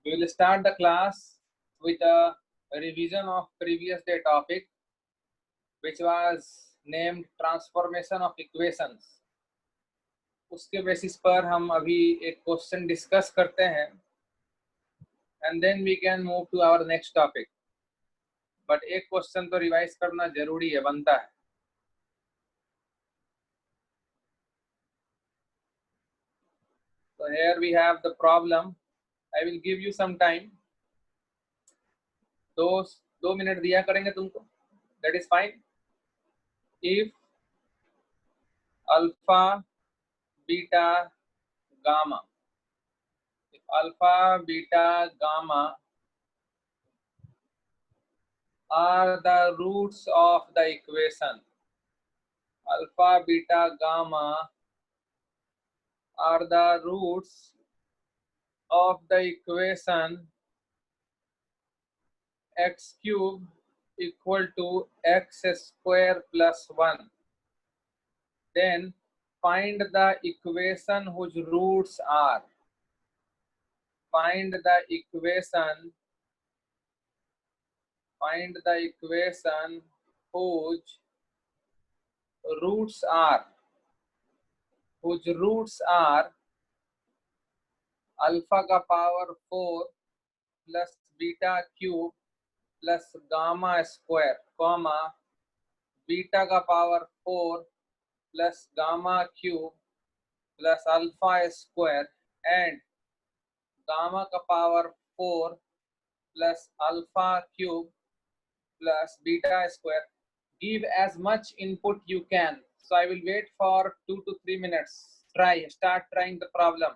We will start the class with a revision of previous day topic, which was named transformation of equations. उसके basis पर हम अभी एक question discuss करते हैं and then we can move to our next topic. But एक question तो revise करना जरूरी है, बनता है. So here we have the problem. I will give you some time. दो मिनट दिया करेंगे तुमको. That is fine. If alpha, beta, gamma. If alpha, beta, gamma are the roots of the equation. Alpha, beta, gamma are the roots of the equation x cube equal to x square plus 1. Then find the equation whose roots are. Find the equation whose roots are alpha का power 4 plus beta cube plus gamma square, comma beta का power 4 plus gamma cube plus alpha square and gamma का power 4 plus alpha cube plus beta square. Give as much input you can. So I will wait for 2 to 3 minutes. Start trying the problem.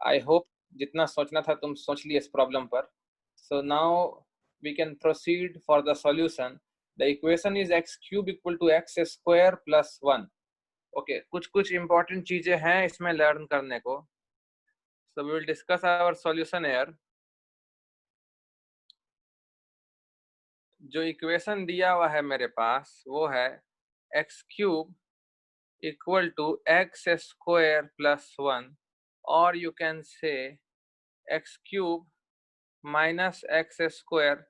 I hope जितना सोचना था तुम सोच लिए इस problem पर. So now we can proceed for the solution. The equation is x cube equal to x square plus 1. Okay, कुछ important चीजें हैं इसमें लर्न करने को. So we will discuss our solution here. जो इक्वेशन दिया हुआ है मेरे पास वो है x cube equal to x square plus 1, or you can say x cube minus x square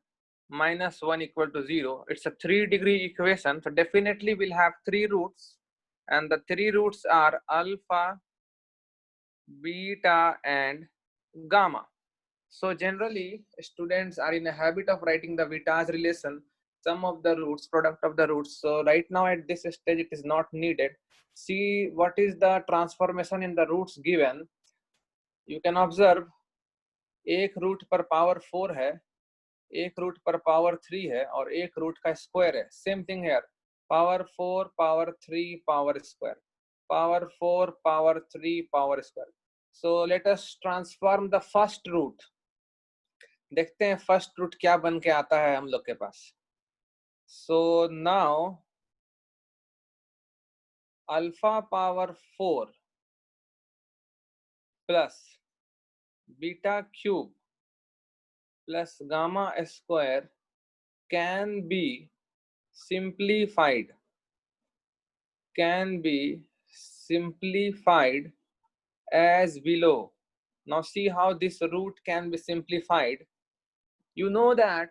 minus 1 equal to 0. It's a 3-degree equation, so definitely we'll have 3 roots, and the 3 roots are alpha, beta and gamma. So generally students are in a habit of writing the Vitas relation, sum of the roots, product of the roots. So right now at this stage it is not needed. See what is the transformation in the roots given. You can observe एक root पर power 4 है, एक root पर power 3 है और एक root का square है. Same thing here, power 4 power 3 power square, power 4 power 3 power square. So let us transform the first root. देखते हैं फर्स्ट रूट क्या बन के आता है हम लोग के पास. So now alpha power 4 plus beta cube plus gamma square can be simplified as below. Now see how this root can be simplified. You know that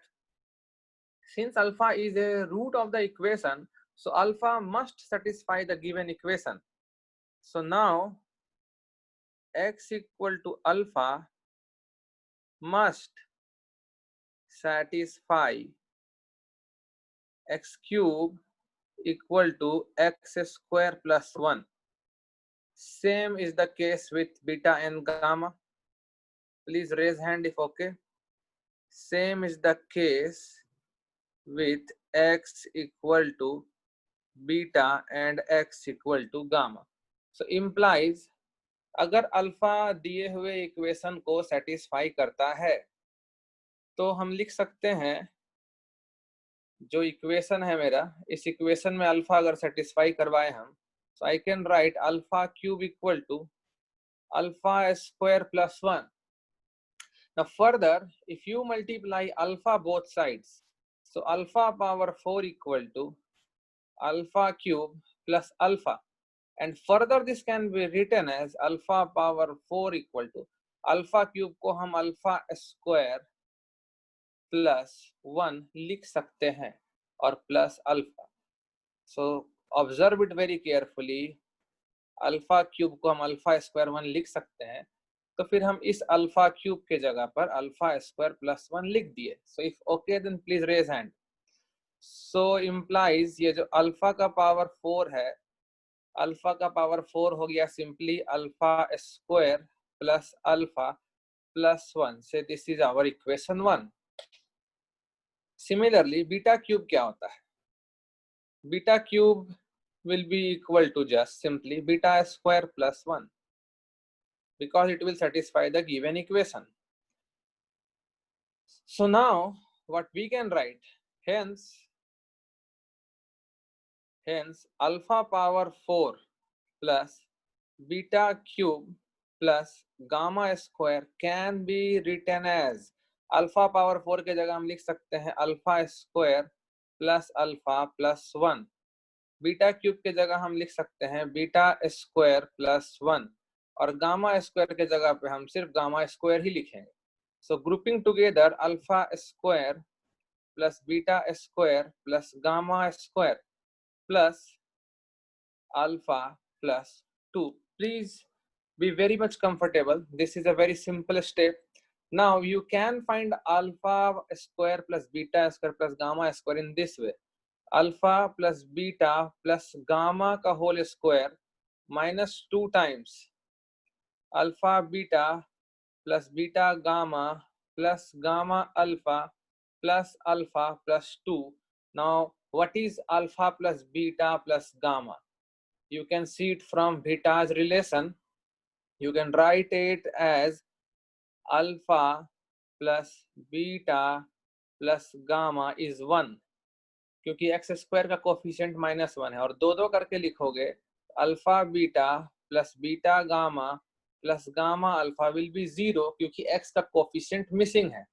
since alpha is a root of the equation, so alpha must satisfy the given equation. So now x equal to alpha must satisfy x cube equal to x square plus 1. Same is the case with beta and gamma. Please raise hand if okay. Same is the case with x equal to beta and x equal to gamma. So implies अगर alpha दिए हुए equation को satisfy करता है तो हम लिख सकते हैं जो इक्वेशन है मेरा, इस इक्वेशन में अल्फा अगर सेटिस्फाई करवाए हम, so I can write alpha cube equal to alpha square plus 1. Now further, if you multiply alpha both sides, so alpha power 4 equal to alpha cube plus alpha, and further this can be written as alpha power 4 equal to alpha cube को हम alpha square plus 1 लिख सकते हैं और plus alpha. So observe it very carefully, alpha cube को हम alpha square 1 लिख सकते हैं, तो फिर हम इस अल्फा क्यूब के जगह पर अल्फा स्क्वायर प्लस 1 लिख दिए। So if okay then please raise hand. So implies ये जो अल्फा का पावर 4 है, अल्फा का पावर 4 हो गया simply alpha square plus alpha plus 1 से this is our equation 1। Similarly beta cube क्या होता है? Beta cube will be equal to just simply beta square plus 1 because it will satisfy the given equation. So now what we can write, hence alpha power 4 plus beta cube plus gamma square can be written as alpha power 4 के जगह हम लिख सकते हैं alpha square plus alpha plus 1, beta cube के जगह हम लिख सकते हैं बीटा स्क्वायर प्लस 1 और गामा स्क्वायर के जगह पे हम सिर्फ गामा स्क्वायर ही लिखेंगे। So grouping together alpha square plus beta square plus gamma square plus alpha plus 2. Please be very much comfortable. This is a very simple step. Now you can find alpha square plus beta square plus gamma square in this way. Alpha plus beta plus gamma का whole square minus 2 times alpha beta plus beta gamma plus gamma alpha plus 2. Now what is alpha plus beta plus gamma? You can see it from beta's relation. You can write it as alpha plus beta plus gamma is 1 क्योंकि x square का coefficient -1 है और दो दो करके लिखोगे alpha beta plus beta gamma plus gamma alpha will be 0 क्योंकि x का कोफिशिएंट मिसिंग है।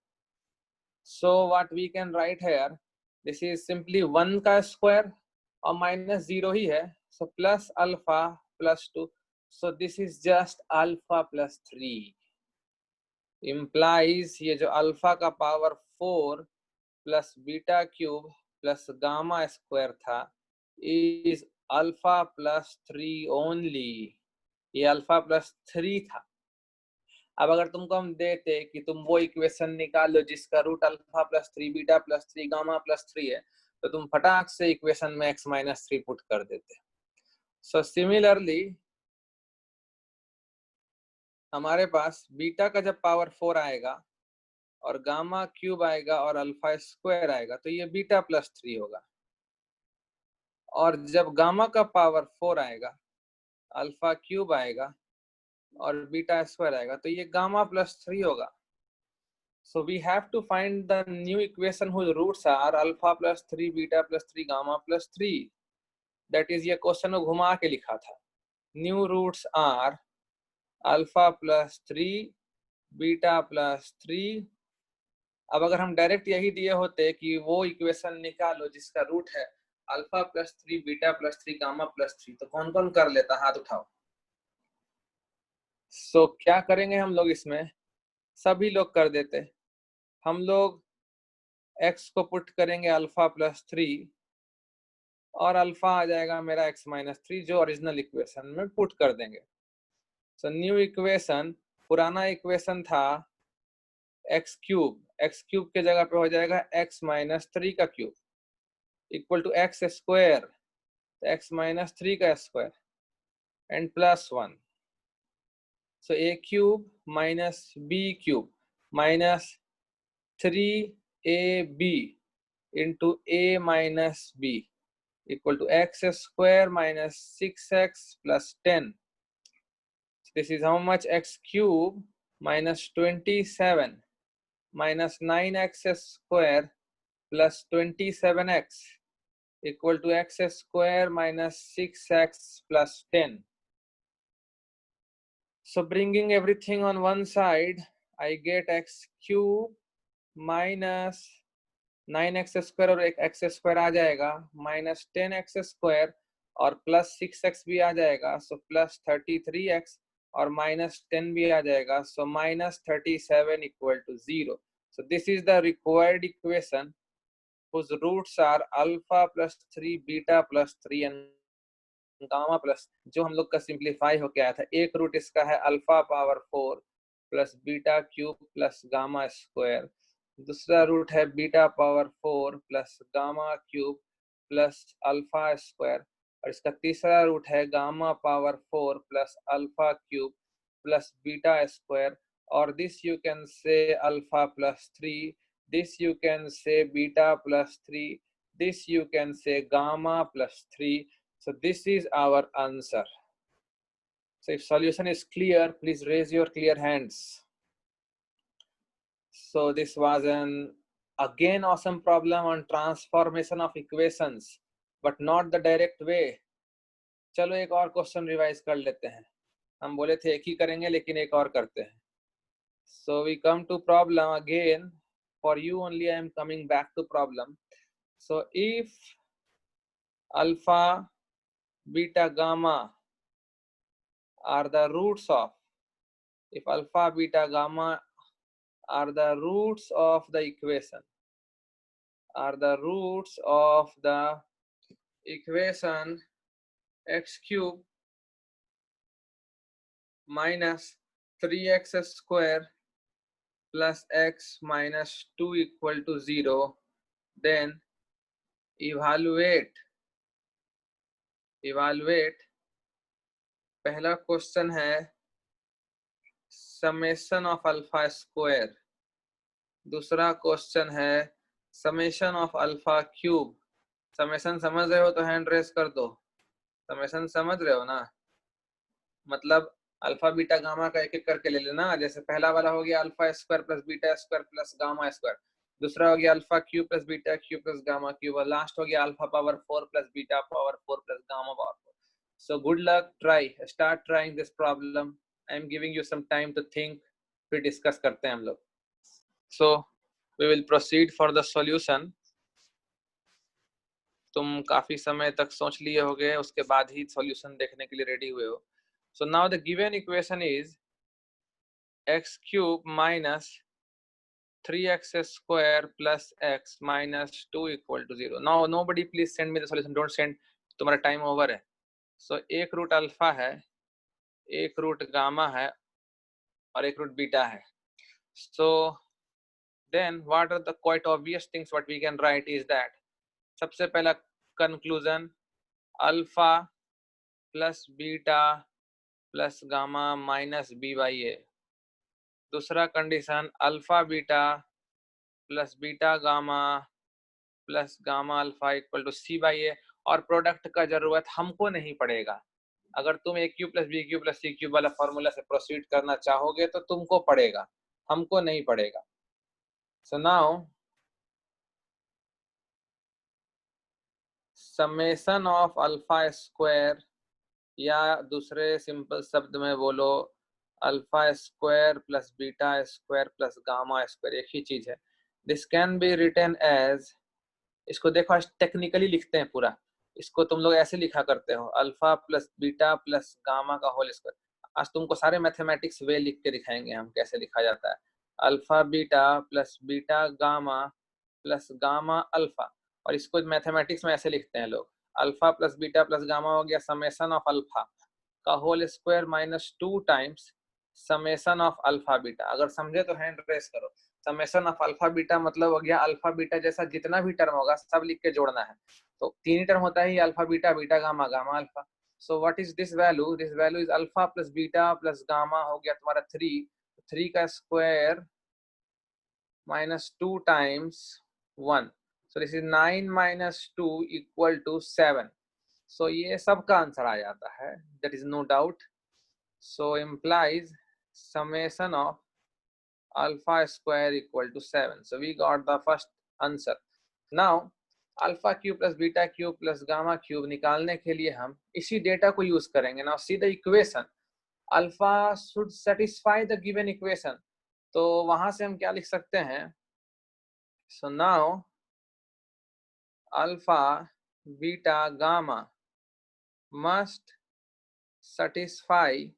So what we can write here, this is simply 1 का स्क्वायर और -0 ही है, so plus alpha plus 2, so this is just alpha plus 3 implies ये जो alpha का power 4 plus beta cube plus gamma square था is alpha plus 3 only, ये alpha plus 3 था। अब अगर तुमको हम देते कि तुम वो इक्वेशन निकालो जिसका root alpha plus 3 beta plus 3 gamma plus 3 है, तो तुम फटाक से इक्वेशन में x माइनस 3 पुट कर देते। सो सिमिलरली हमारे पास बीटा का जब पावर 4 आएगा और गामा क्यूब आएगा और अल्फा स्क्वायर आएगा तो ये बीटा प्लस 3 होगा, और जब गामा का पावर 4 आएगा अल्फा क्यूब आएगा और बीटा स्क्वायर आएगा तो ये गामा प्लस 3 होगा। So we have to find the new equation whose roots are alpha plus 3 beta plus 3 gamma plus 3. That is ये क्वेश्चन को घुमा के लिखा था। New roots are alpha plus 3 beta plus 3। अब अगर हम डायरेक्ट यही दिए होते कि वो इक्वेशन निकालो जिसका रूट है alpha plus 3 beta plus 3 gamma plus 3, तो कौन कौन कर लेता, हाथ उठाओ। सो क्या करेंगे हम लोग इसमें, सभी लोग कर देते। हम लोग x को पुट करेंगे अल्फा प्लस 3 और अल्फा आ जाएगा मेरा x माइनस 3 जो ओरिजिनल इक्वेशन में पुट कर देंगे। सो न्यू इक्वेशन, पुराना इक्वेशन था x क्यूब के जगह पे हो जाएगा x माइनस 3 का cube equal to x square, x minus 3 का स्क्वायर एंड प्लस 1। सो a cube minus b cube minus 3ab into a minus b equal to x square minus 6x plus 10. So this is how much, x cube minus 27 minus 9x square plus 27x equal to x square minus 6x plus 10. So bringing everything on one side, I get x cube minus 9x square और एक x square आ जाएगा minus 10x square और plus 6x भी आ जाएगा, so plus 33x और -10 भी आ जाएगा, सो -37 equal to 0. So this is the required equation whose roots are alpha plus 3, beta plus 3 and gamma plus, जो हम लोग का सिंप्लीफाई होके आया था. एक रूट इसका है alpha power 4 plus beta cube plus gamma square. दूसरा रूट है beta power 4 plus gamma cube plus alpha square. और इसका तीसरा रूट है gamma power 4 plus alpha cube plus beta square. और this you can say alpha plus 3, this you can say beta plus 3, this you can say gamma plus 3. So this is our answer. So if solution is clear, please raise your clear hands. So this was an again awesome problem on transformation of equations, but not the direct way. चलो एक और question revise कर लेते हैं. हम बोले थे एक ही करेंगे, लेकिन एक और करते हैं. So we come to problem again. For you only I am coming back to problem. So if alpha, beta, gamma are the roots of, if alpha, beta, gamma are the roots of the equation, are the roots of the equation x cube minus 3x square plus x minus 2 equal to 0, then evaluate. पहला question है summation of alpha square. दूसरा question है summation of alpha cube. Summation समझ रहे हो तो hand race कर दो. समेशन समझ रहे हो ना, मतलब अल्फा बीटा गामा का एक एक करके ले लेना. जैसे पहला वाला हो गया alpha square plus beta square plus gamma square. दूसरा हो गया alpha cube plus beta cube plus gamma cube. और लास्ट हो गया alpha power 4 plus beta power 4 plus gamma power 4. So good luck, start trying this problem. I am giving you some time to think, फिर discuss करते हैं हम लोग. So we will proceed for the solution. तुम काफी समय तक सोच लिए होगे, उसके बाद ही सॉल्यूशन देखने के लिए रेडी हुए हो. So now the given equation is x cube minus 3x square plus x minus 2 equal to 0. Now nobody please send me the solution. Don't send. तुम्हारा टाइम ओवर है. So एक रूट अल्फा है, एक root gamma है और एक root beta है. So then what are the quite obvious things what we can write is that सबसे पहला conclusion alpha plus beta plus gamma minus B by A. दूसरा condition alpha beta plus beta gamma plus gamma alpha equal to C by A. और product का जरूरत हमको नहीं पड़ेगा. अगर तुम A Q plus B Q plus C Q वाला फॉर्मूला से प्रोसीड करना चाहोगे तो तुमको पड़ेगा, हमको नहीं पड़ेगा. So now summation of alpha square, या दूसरे सिंपल शब्द में बोलो alpha square plus beta square plus gamma square, एक ही चीज है. This can be written as, इसको देखो आज टेक्निकली लिखते हैं पूरा. इसको तुम लोग ऐसे लिखा करते हो alpha plus beta plus gamma का होल स्क्वायर. आज तुमको सारे मैथमेटिक्स वे लिख के दिखाएंगे हम कैसे लिखा जाता है. Alpha beta plus beta gamma plus gamma alpha. और इसको मैथमेटिक्स में ऐसे लिखते हैं लोग, alpha plus beta plus gamma हो गया समेशन ऑफ अल्फा का whole square minus 2 times summation of alpha beta. अगर समझे तो हैंड रेस करो. समेशन ऑफ अल्फा बीटा मतलब हो गया अल्फा बीटा जैसा जितना भी टर्म होगा सब लिख के जोड़ना है. तो तीन ही टर्म होता है alpha beta, beta gamma, gamma alpha. So what is this value? This value is alpha plus beta plus gamma हो गया तुम्हारा 3. 3 का square minus 2 times 1. So this is 9 minus 2 equal to 7. So ये सब का आंसर आ जाता है, that is no doubt. So implies summation of alpha square equal to 7. So we got the first answer. Now alpha cube plus beta cube plus gamma cube निकालने के लिए हम इसी डेटा को यूज करेंगे. Now see the equation. Alpha should satisfy the given equation. तो वहां से हम क्या लिख सकते हैं? So now alpha, beta, gamma must satisfy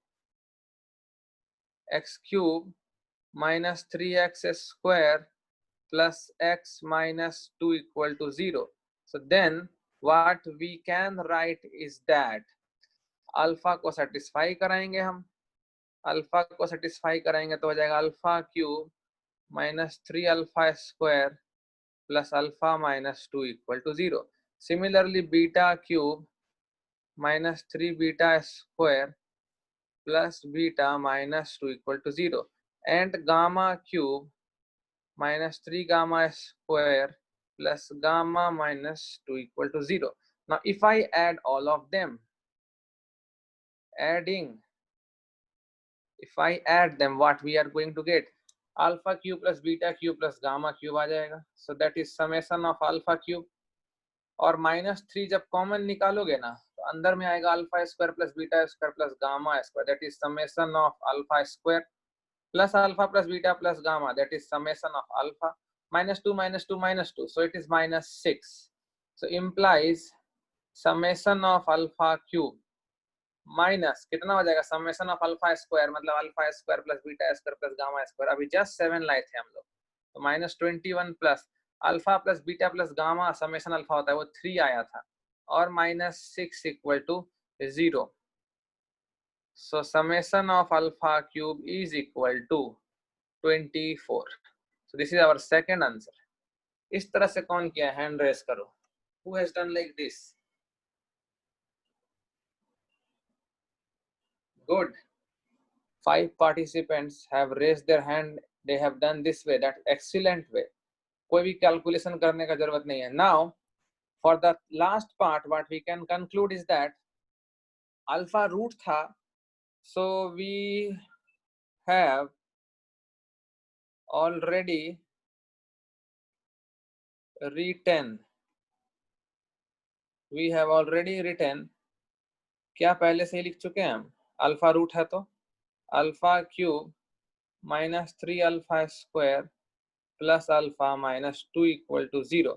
x cube minus 3x square plus x minus 2 equal to 0. So then what we can write is that alpha को satisfy कराएंगे हम, अल्फा को सेटिस्फाई कराएंगे तो हो जाएगा alpha cube minus 3 alpha square plus alpha minus 2 equal to 0. Similarly beta cube minus 3 beta square plus beta minus 2 equal to 0, and gamma cube minus 3 gamma square plus gamma minus 2 equal to 0. Now if I add all of them, if I add them, what we are going to get? Alpha cube plus beta cube plus gamma cube आ जाएगा. So that is summation of alpha cube. और -3 जब common निकालोगे ना तो अंदर में आएगा alpha square plus beta square plus gamma square, that is summation of alpha square plus alpha plus beta plus gamma, that is summation of alpha. -2 -2 -2, so it is -6. So implies summation of alpha cube minus कितना हो जाएगा, summation of alpha square मतलब alpha square plus beta square plus gamma square, अभी just 7 लाए थे हम लोग, तो -21 plus alpha plus beta plus gamma summation alpha होता है वो 3 आया था, और -6 equal to 0. So summation of alpha cube is equal to 24. So this is our second answer. इस तरह से कौन किया, हैंड रेस करो. Who has done like this? Good. 5 participants have raised their hand. They have done this way. That's excellent way. कोई भी calculation करने का जरूरत नहीं है. Now for the last part, what we can conclude is that alpha root था, so we have already written. We have already written. क्या पहले से ही लिख चुके हैं हम? अल्फा रूट है तो alpha cube -3 alpha square plus alpha -2 equal to 0.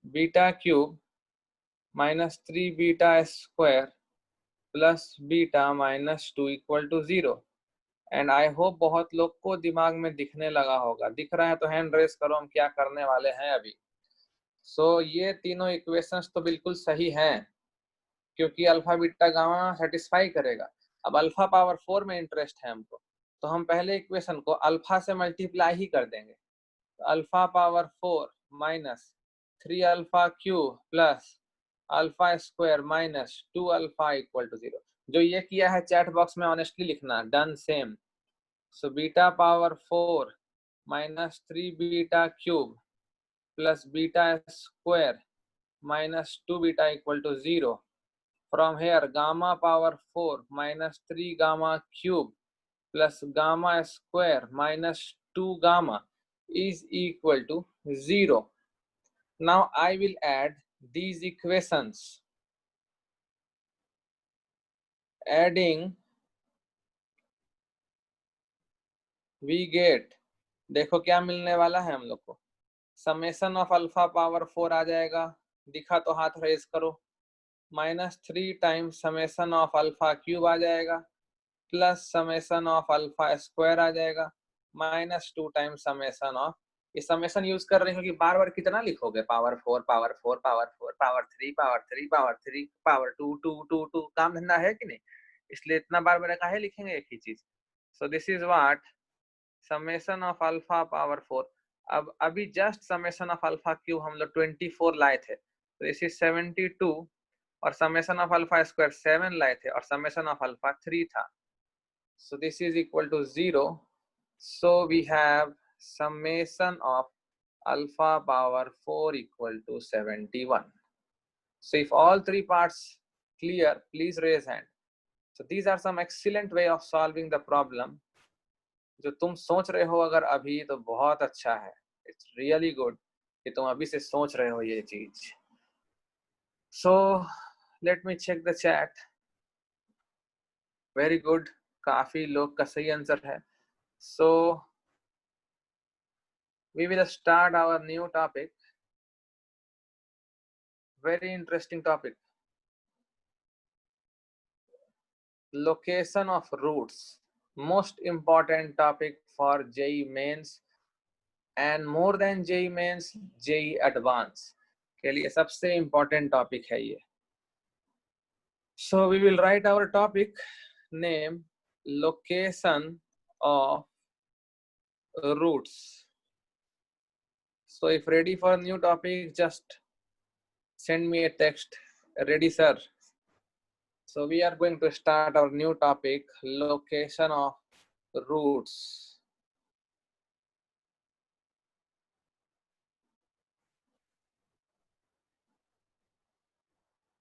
Beta cube -3 beta square plus beta -2 equal to 0. And I hope बहुत लोग को दिमाग में दिखने लगा होगा. दिख रहा है तो हैंड रेस करो, हम क्या करने वाले हैं अभी. सो ये तीनों इक्वेशंस तो बिल्कुल सही हैं क्योंकि अल्फा बीटा गामा सेटिस्फाई करेगा. अब अल्फा पावर 4 में इंटरेस्ट है हमको, तो हम पहले इक्वेशन को अल्फा से मल्टीप्लाई ही कर देंगे. तो alpha power 4 minus 3 alpha cube plus alpha square minus 2 alpha equal to 0. जो ये किया है चैट बॉक्स में ऑनेस्टली लिखना, done same. So beta power 4 minus 3 beta cube plus beta square minus 2 beta equal to 0. From here, gamma power 4 minus 3 gamma cube plus gamma square minus 2 gamma is equal to 0. Now I will add these equations. Adding, we get, देखो क्या मिलने वाला है हम लोग को. Summation of alpha power 4 आ जाएगा, दिखा तो हाथ रेज करो. -3 times summation of alpha cube आ जाएगा plus summation of alpha square आ जाएगा -2 टाइम्स समेशन ऑफ. ये समेशन यूज कर रहे हो कि बार बार कितना लिखोगे, power 4 power 4 power 4 power 3 power 3 power 3 power 2 2 2 2, काम धंधा है कि नहीं, इसलिए इतना बार बार काहे लिखेंगे एक ही चीज. सो this is what summation of alpha power 4. अब अभी just summation of alpha cube हम लोग 24 लाए थे, तो दिस इज 72, और समेशन ऑफ अल्फा स्क्वायर 7 लाए थे और समेशन ऑफ अल्फा 3 था. So this is equal to 0. So we have summation of alpha power 4 equal to 71. So if all three parts clear, please raise hand. So these are some excellent way of solving the problem. जो तुम सोच रहे हो अगर अभी, तो बहुत अच्छा है. It's really good कि तुम अभी से सोच रहे हो ये चीज. So let me check the chat. Very good. काफी लोग का सही आंसर है. So we will start our new topic. Very interesting topic. Location of roots. Most important topic for JEE Mains and more than JEE Mains, JEE Advance के लिए सबसे important topic है ये. So we will write our topic name, location of roots. So if ready for new topic, just send me a text. Ready, sir? So we are going to start our new topic, location of roots.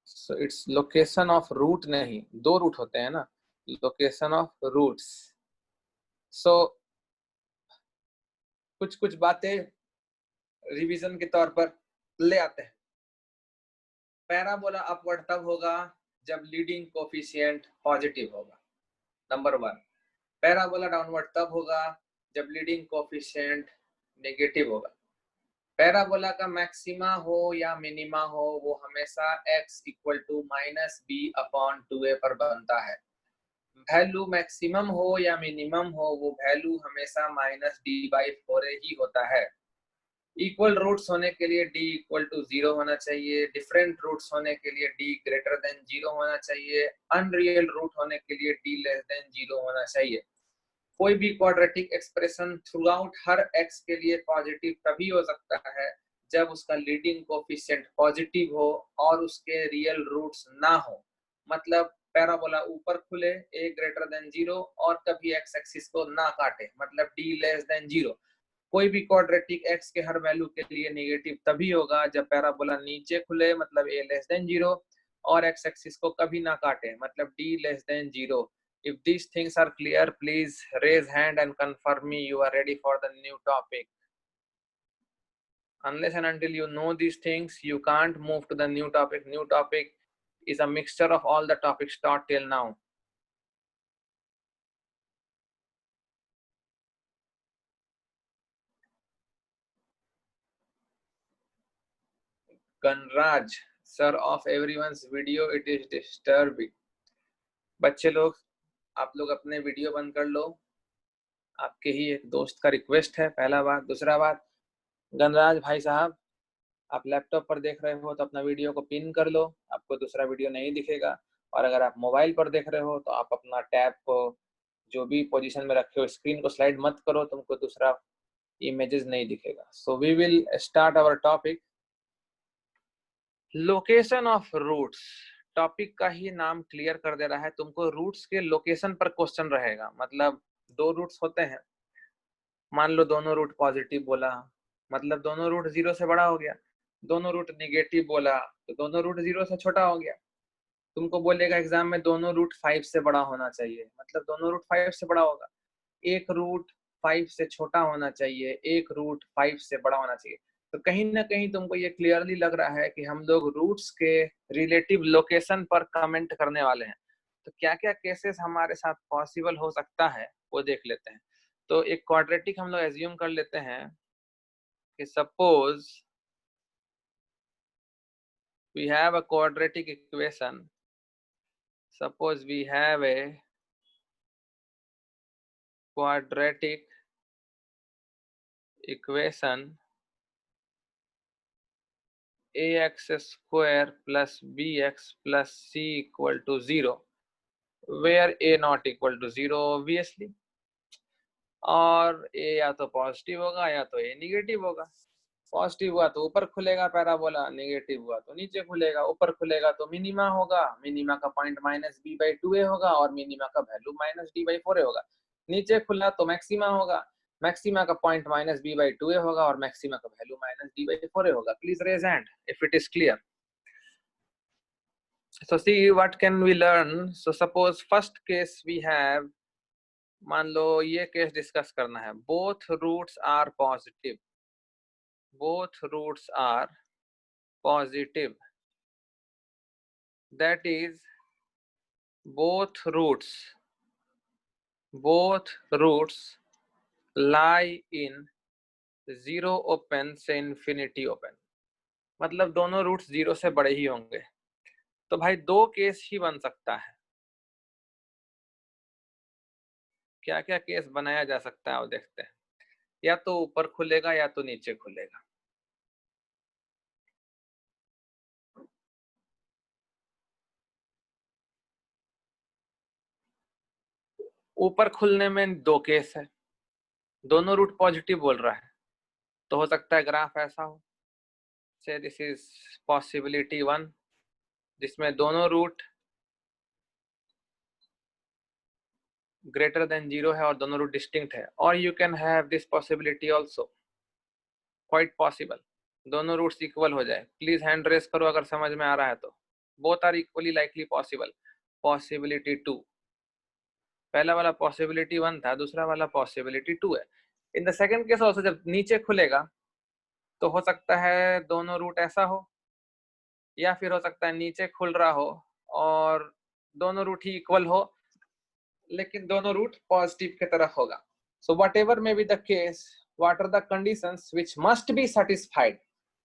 So it's location of root नहीं, दो root होते हैं ना, location of roots. So कुछ बातें revision के तौर पर ले आते हैं. पैराबोला अपवर्ड तब होगा जब लीडिंग कोफिशिएंट पॉजिटिव होगा, नंबर 1. पैराबोला डाउनवर्ड तब होगा जब लीडिंग कोफिशिएंट नेगेटिव होगा. पैराबोला का मैक्सिमा हो या मिनिमा हो वो हमेशा x इक्वल टू -b/2a पर बनता है. वैल्यू मैक्सिमम हो या मिनिमम हो वो वैल्यू हमेशा -d/4a ही होता है. इक्वल रूट्स होने के लिए d इक्वल टू 0 होना चाहिए. डिफरेंट रूट्स होने के लिए d ग्रेटर देन 0 होना चाहिए. अनरियल रूट होने के लिए d लेस देन 0 होना चाहिए. कोई भी क्वाड्रेटिक एक्सप्रेशन थ्रू आउट हर x के लिए पॉजिटिव तभी हो सकता है जब उसका लीडिंग कोफिशिएंट पॉजिटिव हो और उसके रियल रूट्स ना हो. मतलब पैराबोला ऊपर खुले, a ग्रेटर देन 0 और कभी x एक्सिस को ना काटे, मतलब d लेस देन 0. कोई भी क्वाड्रेटिक x के हर वैल्यू के लिए नेगेटिव तभी होगा जब पैराबोला नीचे खुले, मतलब a लेस देन 0 और x एक्सिस को कभी ना काटे, मतलब d less than 0. If these things are clear, please raise hand and confirm me you are ready for the new topic. Unless and until you know these things, you can't move to the new topic. New topic is a mixture of all the topics taught till now. Ganraj, sir, of everyone's video, it is disturbing. बच्चे लोग, आप लोग अपने video बंद कर लो. आपके ही एक दोस्त का रिक्वेस्ट है, पहला बात. दूसरा बात, गणराज भाई साहब, आप लैपटॉप पर देख रहे हो तो अपना वीडियो को पिन कर लो, आपको दूसरा वीडियो नहीं दिखेगा. और अगर आप मोबाइल पर देख रहे हो तो आप अपना टैब को जो भी पोजीशन में रखे हो, स्क्रीन को स्लाइड मत करो, तुमको दूसरा इमेजेस नहीं दिखेगा. So we will start our topic, location of roots. Topic का ही नाम क्लियर कर दे रहा है, तुमको रूट्स के लोकेशन पर क्वेश्चन रहेगा. मतलब दो रूट्स होते हैं, मान लो दोनों रूट पॉजिटिव बोला, मतलब दोनों रूट 0 से बड़ा हो गया. दोनों रूट नेगेटिव बोला तो दोनों रूट 0 से छोटा हो गया. तुमको बोलेगा एग्जाम में दोनों रूट 5 से बड़ा होना चाहिए, मतलब दोनों रूट 5 से बड़ा होगा. एक रूट 5 से छोटा होना चाहिए, एक रूट 5 से बड़ा होना चाहिए. तो कहीं ना कहीं तुमको ये क्लियरली लग रहा है कि हम लोग रूट्स के रिलेटिव लोकेशन पर कमेंट करने वाले हैं. तो क्या क्या केसेस हमारे साथ पॉसिबल हो सकता है वो देख लेते हैं. तो एक क्वाड्रेटिक हम लोग एज्यूम कर लेते हैं कि suppose we have a quadratic equation. Suppose we have a quadratic equation ax square plus bx plus c equal to 0 where a not equal to 0 obviously, और a या तो पॉजिटिव होगा या तो a निगेटिव होगा. पॉजिटिव हुआ तो ऊपर खुलेगा पैराबोला, नेगेटिव हुआ तो नीचे खुलेगा. ऊपर खुलेगा तो मिनिमा होगा, मिनिमा का पॉइंट -b/2a होगा और मिनिमा का वैल्यू -d/4a होगा. नीचे खुला तो मैक्सिमा होगा, मैक्सिमा का पॉइंट -b/2a होगा और मैक्सिमा का वैल्यू -d/4a होगा. Please raise hand if it is clear. So see what can we learn. So suppose first case we have, मान लो ये केस डिस्कस करना है. Both roots are positive, both roots are positive, that is both roots lie in 0 open से infinity open, मतलब दोनों roots 0 से बड़े ही होंगे. तो भाई दो केस ही बन सकता है. क्या क्या केस बनाया जा सकता है, अब देखते हैं। या तो ऊपर खुलेगा या तो नीचे खुलेगा। ऊपर खुलने में दो केस है, दोनों रूट पॉजिटिव बोल रहा है, तो हो सकता है ग्राफ ऐसा हो। से दिस इज पॉसिबिलिटी 1, जिसमें दोनों रूट ग्रेटर देन 0 है और दोनों रूट डिस्टिंक्ट है। और you can have this possibility also, quite possible, दोनों रूट्स इक्वल हो जाए। प्लीज हैंड रेस करो अगर समझ में आ रहा है तो। Both are equally likely possible. Possibility 2, पहला वाला पॉसिबिलिटी 1 था, दूसरा वाला पॉसिबिलिटी 2 है। In the second case also, जब नीचे खुलेगा तो हो सकता है दोनों रूट ऐसा हो, या फिर हो सकता है नीचे खुल रहा हो और दोनों रूट ही इक्वल हो, लेकिन दोनों रूट पॉजिटिव की तरफ होगा। So whatever may be the case, what are the conditions which must be satisfied.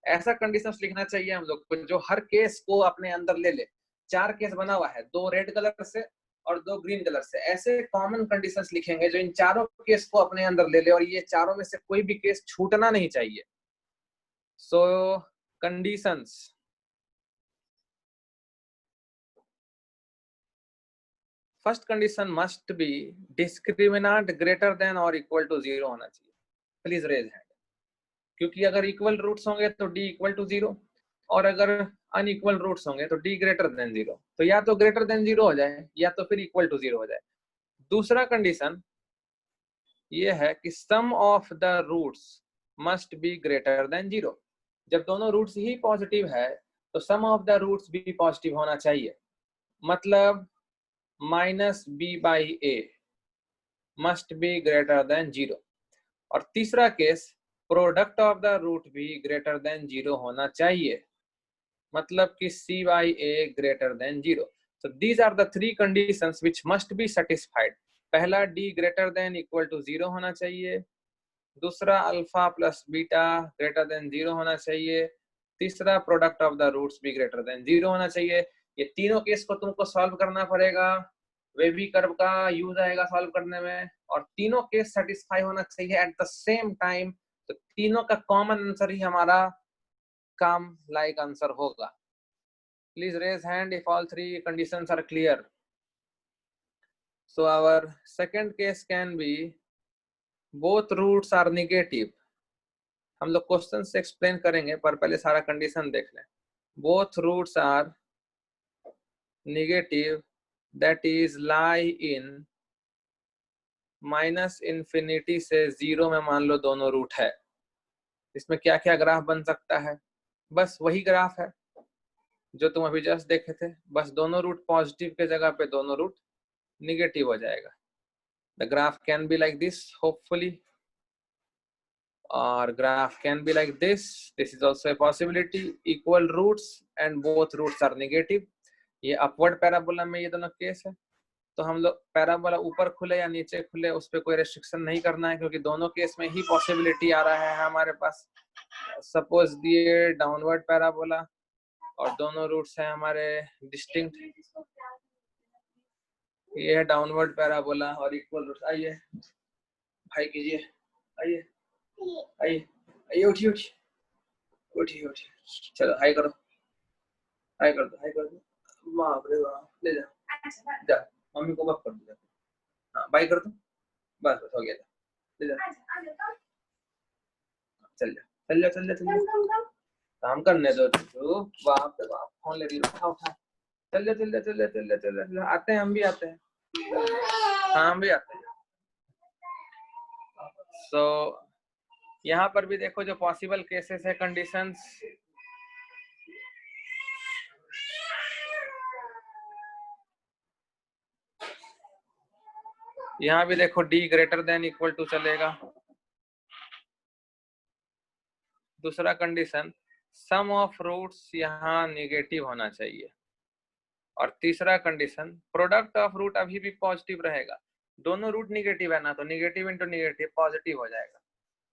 ऐसा कंडीशंस लिखना चाहिए हम लोग को जो हर केस को अपने अंदर ले ले। 4 केस बना हुआ है, 2 रेड कलर से और 2 ग्रीन कलर से। ऐसे कॉमन कंडीशंस लिखेंगे जो इन चारों केस को अपने अंदर ले ले, और ये चारों में से कोई भी केस छूटना नहीं चाहिए। So conditions, first condition must be discriminant greater than और इक्वल टू 0 होना चाहिए। प्लीज रेज हैंड, क्योंकि अगर इक्वल रूट्स होंगे तो डी इक्वल टू 0, और अगर अनइक्वल रूट्स होंगे तो डी ग्रेटर देन 0। तो या तो ग्रेटर देन 0 हो जाए या तो फिर इक्वल टू 0 हो जाए। दूसरा कंडीशन ये है कि sum of the roots must be greater than 0। जब दोनों रूट्स ही पॉजिटिव है तो सम ऑफ द रूट्स भी पॉजिटिव होना चाहिए। मतलब minus B by A must be greater than 0। और तीसरा case, product of the root भी ग्रेटर देन 0 होना चाहिए, मतलब कि c by a greater than 0। so these are the 3 conditions which must be satisfied। पहला d greater than equal to 0 होना चाहिए, दूसरा alpha plus beta greater than 0 होना चाहिए, तीसरा प्रोडक्ट ऑफ द रूट्स भी ग्रेटर देन 0 होना चाहिए। ये तीनों केस को तुमको सॉल्व करना पड़ेगा, वेवी कर्व का यूज आएगा सॉल्व करने में, और तीनों केस सेटिस्फाई होना चाहिए एट द सेम टाइम। तो तीनों का कॉमन आंसर ही हमारा काम लाइक आंसर होगा। Please raise hand if all 3 conditions are clear. So our second case can be both roots are negative। हम लोग क्वेश्चन से एक्सप्लेन करेंगे पर पहले सारा कंडीशन देख लें। Both roots are negative, that is lie in minus infinity से 0 में मान लो दोनों रूट है। इसमें क्या क्या ग्राफ बन सकता है? बस वही ग्राफ है जो तुम अभी जस्ट देखे थे, बस दोनों रूट पॉजिटिव के जगह पे दोनों रूट निगेटिव हो जाएगा। The graph can be like this, hopefully, or graph can be like this. This is also a possibility, equal roots and both roots are negative। ये अपवर्ड पैराबोला में ये दोनों केस है। तो हम लोग पैराबोला ऊपर खुले या नीचे खुले उस पर कोई रेस्ट्रिक्शन नहीं करना है, क्योंकि दोनों केस में ही पॉसिबिलिटी आ रहा है हमारे पास। सपोज दिए डाउनवर्ड पैराबोला और दोनों रूट्स हैं हमारे डिस्टिंक्ट, ये है डाउनवर्ड पैराबोला और इक्वल रूट्स। आइए भाई कीजिए, आइए आइए आइए, उठिए उठिए उठिए उठिए, चलो हाई करो, हाई कर दो, हाई कर दो। बाप रे बाप, ले जा जा, मम्मी को बक कर दो। हाँ बाय कर दो, बस बस हो गया, ले जा, चल जा चल जा चल जा चल जा, काम करने दो तू। बाप रे बाप, फोन ले रही है, उठा उठा, चल जा चल जा चल जा चल जा चल जा, आते हैं हम भी आते हैं, हाँ हम भी आते हैं। सो यहाँ पर भी देखो जो पॉसिबल केसेस है, कंडीशंस, यहाँ भी देखो D greater than equal to चलेगा। दूसरा कंडीशन, सम ऑफ रूट्स यहाँ निगेटिव होना चाहिए। और तीसरा कंडीशन, प्रोडक्ट ऑफ रूट अभी भी पॉजिटिव रहेगा। दोनों रूट निगेटिव है ना, तो निगेटिव इंटू निगेटिव पॉजिटिव हो जाएगा।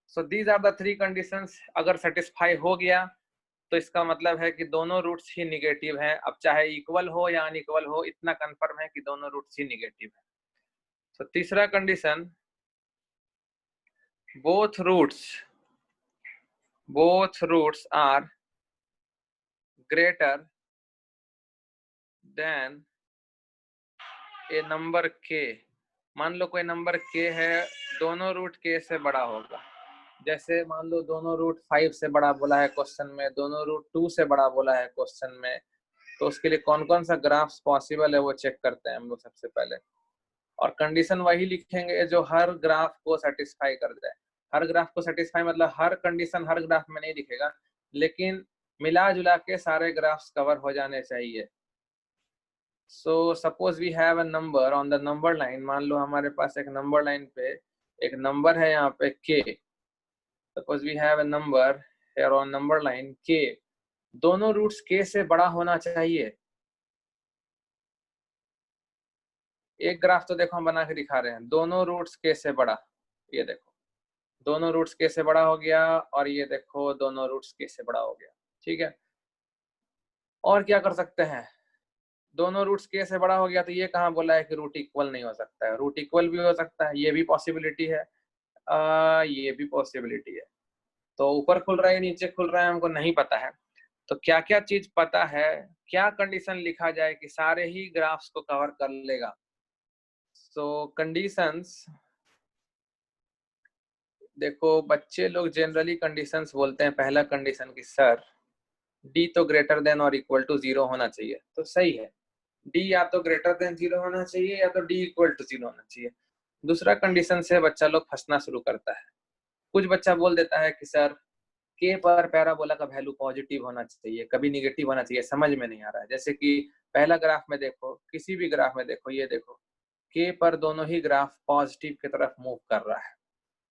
So these are the 3 conditions. अगर सेटिस्फाई हो गया तो इसका मतलब है कि दोनों रूट्स ही निगेटिव हैं। अब चाहे इक्वल हो या अनइक्वल हो, इतना कंफर्म है कि दोनों रूट्स ही निगेटिव है। तो तीसरा condition, both roots are greater than a number k। मान लो कोई नंबर k है, दोनों रूट k से बड़ा होगा। जैसे मान लो दोनों रूट 5 से बड़ा बोला है क्वेश्चन में, दोनों रूट 2 से बड़ा बोला है क्वेश्चन में, तो उसके लिए कौन कौन सा ग्राफ्स पॉसिबल है वो चेक करते हैं हम लोग सबसे पहले। और कंडीशन वही लिखेंगे जो हर ग्राफ को सेटिस्फाई कर जाए। हर ग्राफ को सेटिस्फाई मतलब हर कंडीशन हर ग्राफ में नहीं दिखेगा, लेकिन मिला जुला के सारे ग्राफ्स कवर हो जाने चाहिए। So suppose we have a number on the number line. मान लो हमारे पास एक नंबर लाइन पे एक नंबर है यहाँ पे k। Suppose we have a number here on number line k। दोनों रूट्स k से बड़ा होना चाहिए। एक ग्राफ तो देखो हम बना के दिखा रहे हैं, दोनों रूट्स k से बड़ा। ये देखो दोनों रूट्स k से बड़ा हो गया, और ये देखो दोनों रूट्स k से बड़ा हो गया। ठीक है, और क्या कर सकते हैं? दोनों रूट्स k से बड़ा हो गया तो ये कहाँ बोला है कि रूट इक्वल नहीं हो सकता है? रूट इक्वल भी हो सकता है, ये भी पॉसिबिलिटी है, ये भी पॉसिबिलिटी है। तो ऊपर खुल रहा है नीचे खुल रहा है हमको नहीं पता है। तो क्या क्या चीज पता है, क्या कंडीशन लिखा जाए कि सारे ही ग्राफ्स को कवर कर लेगा? सो कंडीशंस, देखो बच्चे लोग जनरली कंडीशंस बोलते हैं। पहला कंडीशन कि सर डी तो ग्रेटर देन और इक्वल टू 0 होना चाहिए। तो सही है, डी या तो ग्रेटर देन 0 होना चाहिए या तो डी इक्वल टू 0 होना चाहिए। दूसरा कंडीशन से बच्चा लोग फंसना शुरू करता है। कुछ बच्चा बोल देता है कि सर के पर पैराबोला का वैल्यू पॉजिटिव होना चाहिए, कभी निगेटिव होना चाहिए। समझ में नहीं आ रहा है। जैसे कि पहला ग्राफ में देखो, किसी भी ग्राफ में देखो, ये देखो के पर दोनों ही ग्राफ पॉजिटिव की तरफ मूव कर रहा है।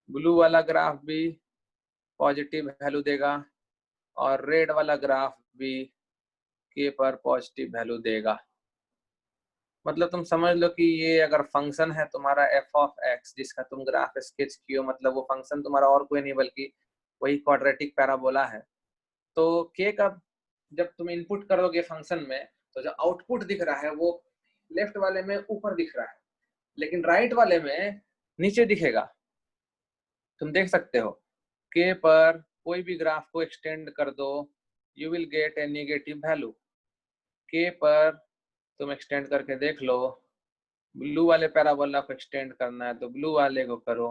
ब्लू वाला ग्राफ भी पॉजिटिव वैल्यू देगा और रेड वाला ग्राफ भी के पर पॉजिटिव वैल्यू देगा। मतलब तुम समझ लो कि ये अगर फंक्शन है तुम्हारा एफ ऑफ एक्स जिसका तुम ग्राफ स्केच किए, मतलब वो फंक्शन तुम्हारा और कोई नहीं बल्कि वही क्वाड्रेटिक पैराबोला है। तो के का जब तुम इनपुट करोगे फंक्शन में, तो जो आउटपुट दिख रहा है वो लेफ्ट वाले में ऊपर दिख रहा है, लेकिन राइट वाले में नीचे दिखेगा। तुम देख सकते हो के पर कोई भी ग्राफ को एक्सटेंड कर दो, you will gate A negative value. के पर तुम एक्सटेंड करके देख लो, ब्लू वाले पैराबोला को एक्सटेंड करना है तो ब्लू वाले को करो,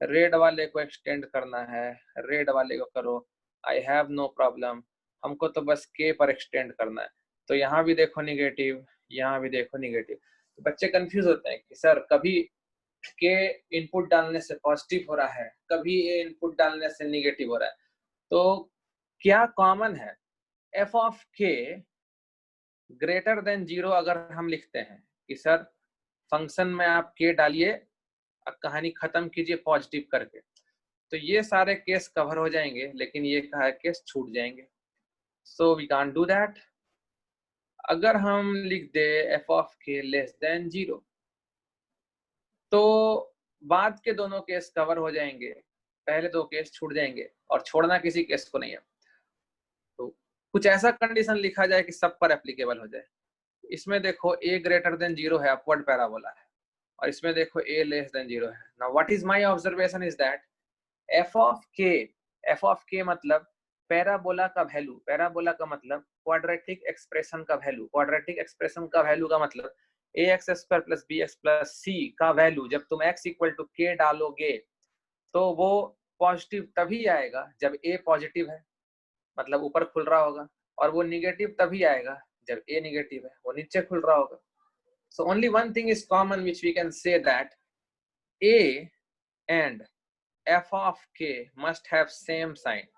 रेड वाले को एक्सटेंड करना है रेड वाले को करो। आई हैव नो प्रॉब्लम, हमको तो बस के पर एक्सटेंड करना है। तो यहाँ भी देखो निगेटिव, यहाँ भी देखो निगेटिव। तो बच्चे कंफ्यूज होते हैं कि सर कभी के इनपुट डालने से पॉजिटिव हो रहा है, कभी ए इनपुट डालने से निगेटिव हो रहा है। तो क्या कॉमन है? एफ ऑफ के ग्रेटर देन 0 अगर हम लिखते हैं कि सर फंक्शन में आप के डालिए, अब कहानी खत्म कीजिए पॉजिटिव करके, तो ये सारे केस कवर हो जाएंगे, लेकिन ये कहा केस छूट जाएंगे। So we can't do that. अगर हम लिख दे F of K less than 0 तो बाद के दोनों केस कवर हो जाएंगे, पहले दो केस छूट जाएंगे, और छोड़ना किसी केस को नहीं है। तो कुछ ऐसा कंडीशन लिखा जाए कि सब पर एप्लीकेबल हो जाए। इसमें देखो a ग्रेटर देन 0 है, अपवर्ड पैराबोला है, और इसमें देखो a लेस देन 0 है। Now what is my observation is that F of के मतलब पैराबोला का वैल्यू, पैराबोला का मतलब क्वाड्रेटिक एक्सप्रेशन का वैल्यू, क्वाड्रेटिक एक्सप्रेशन का वैल्यू का मतलब ax square plus bx plus c का वैल्यू जब तुम x इक्वल टू k डालोगे तो वो पॉजिटिव तभी आएगा जब a पॉजिटिव है, मतलब ऊपर खुल रहा होगा, और वो निगेटिव तभी आएगा जब a निगेटिव है, वो नीचे खुल रहा होगा। So only one thing is common which we can say that a and f of k must have same sign.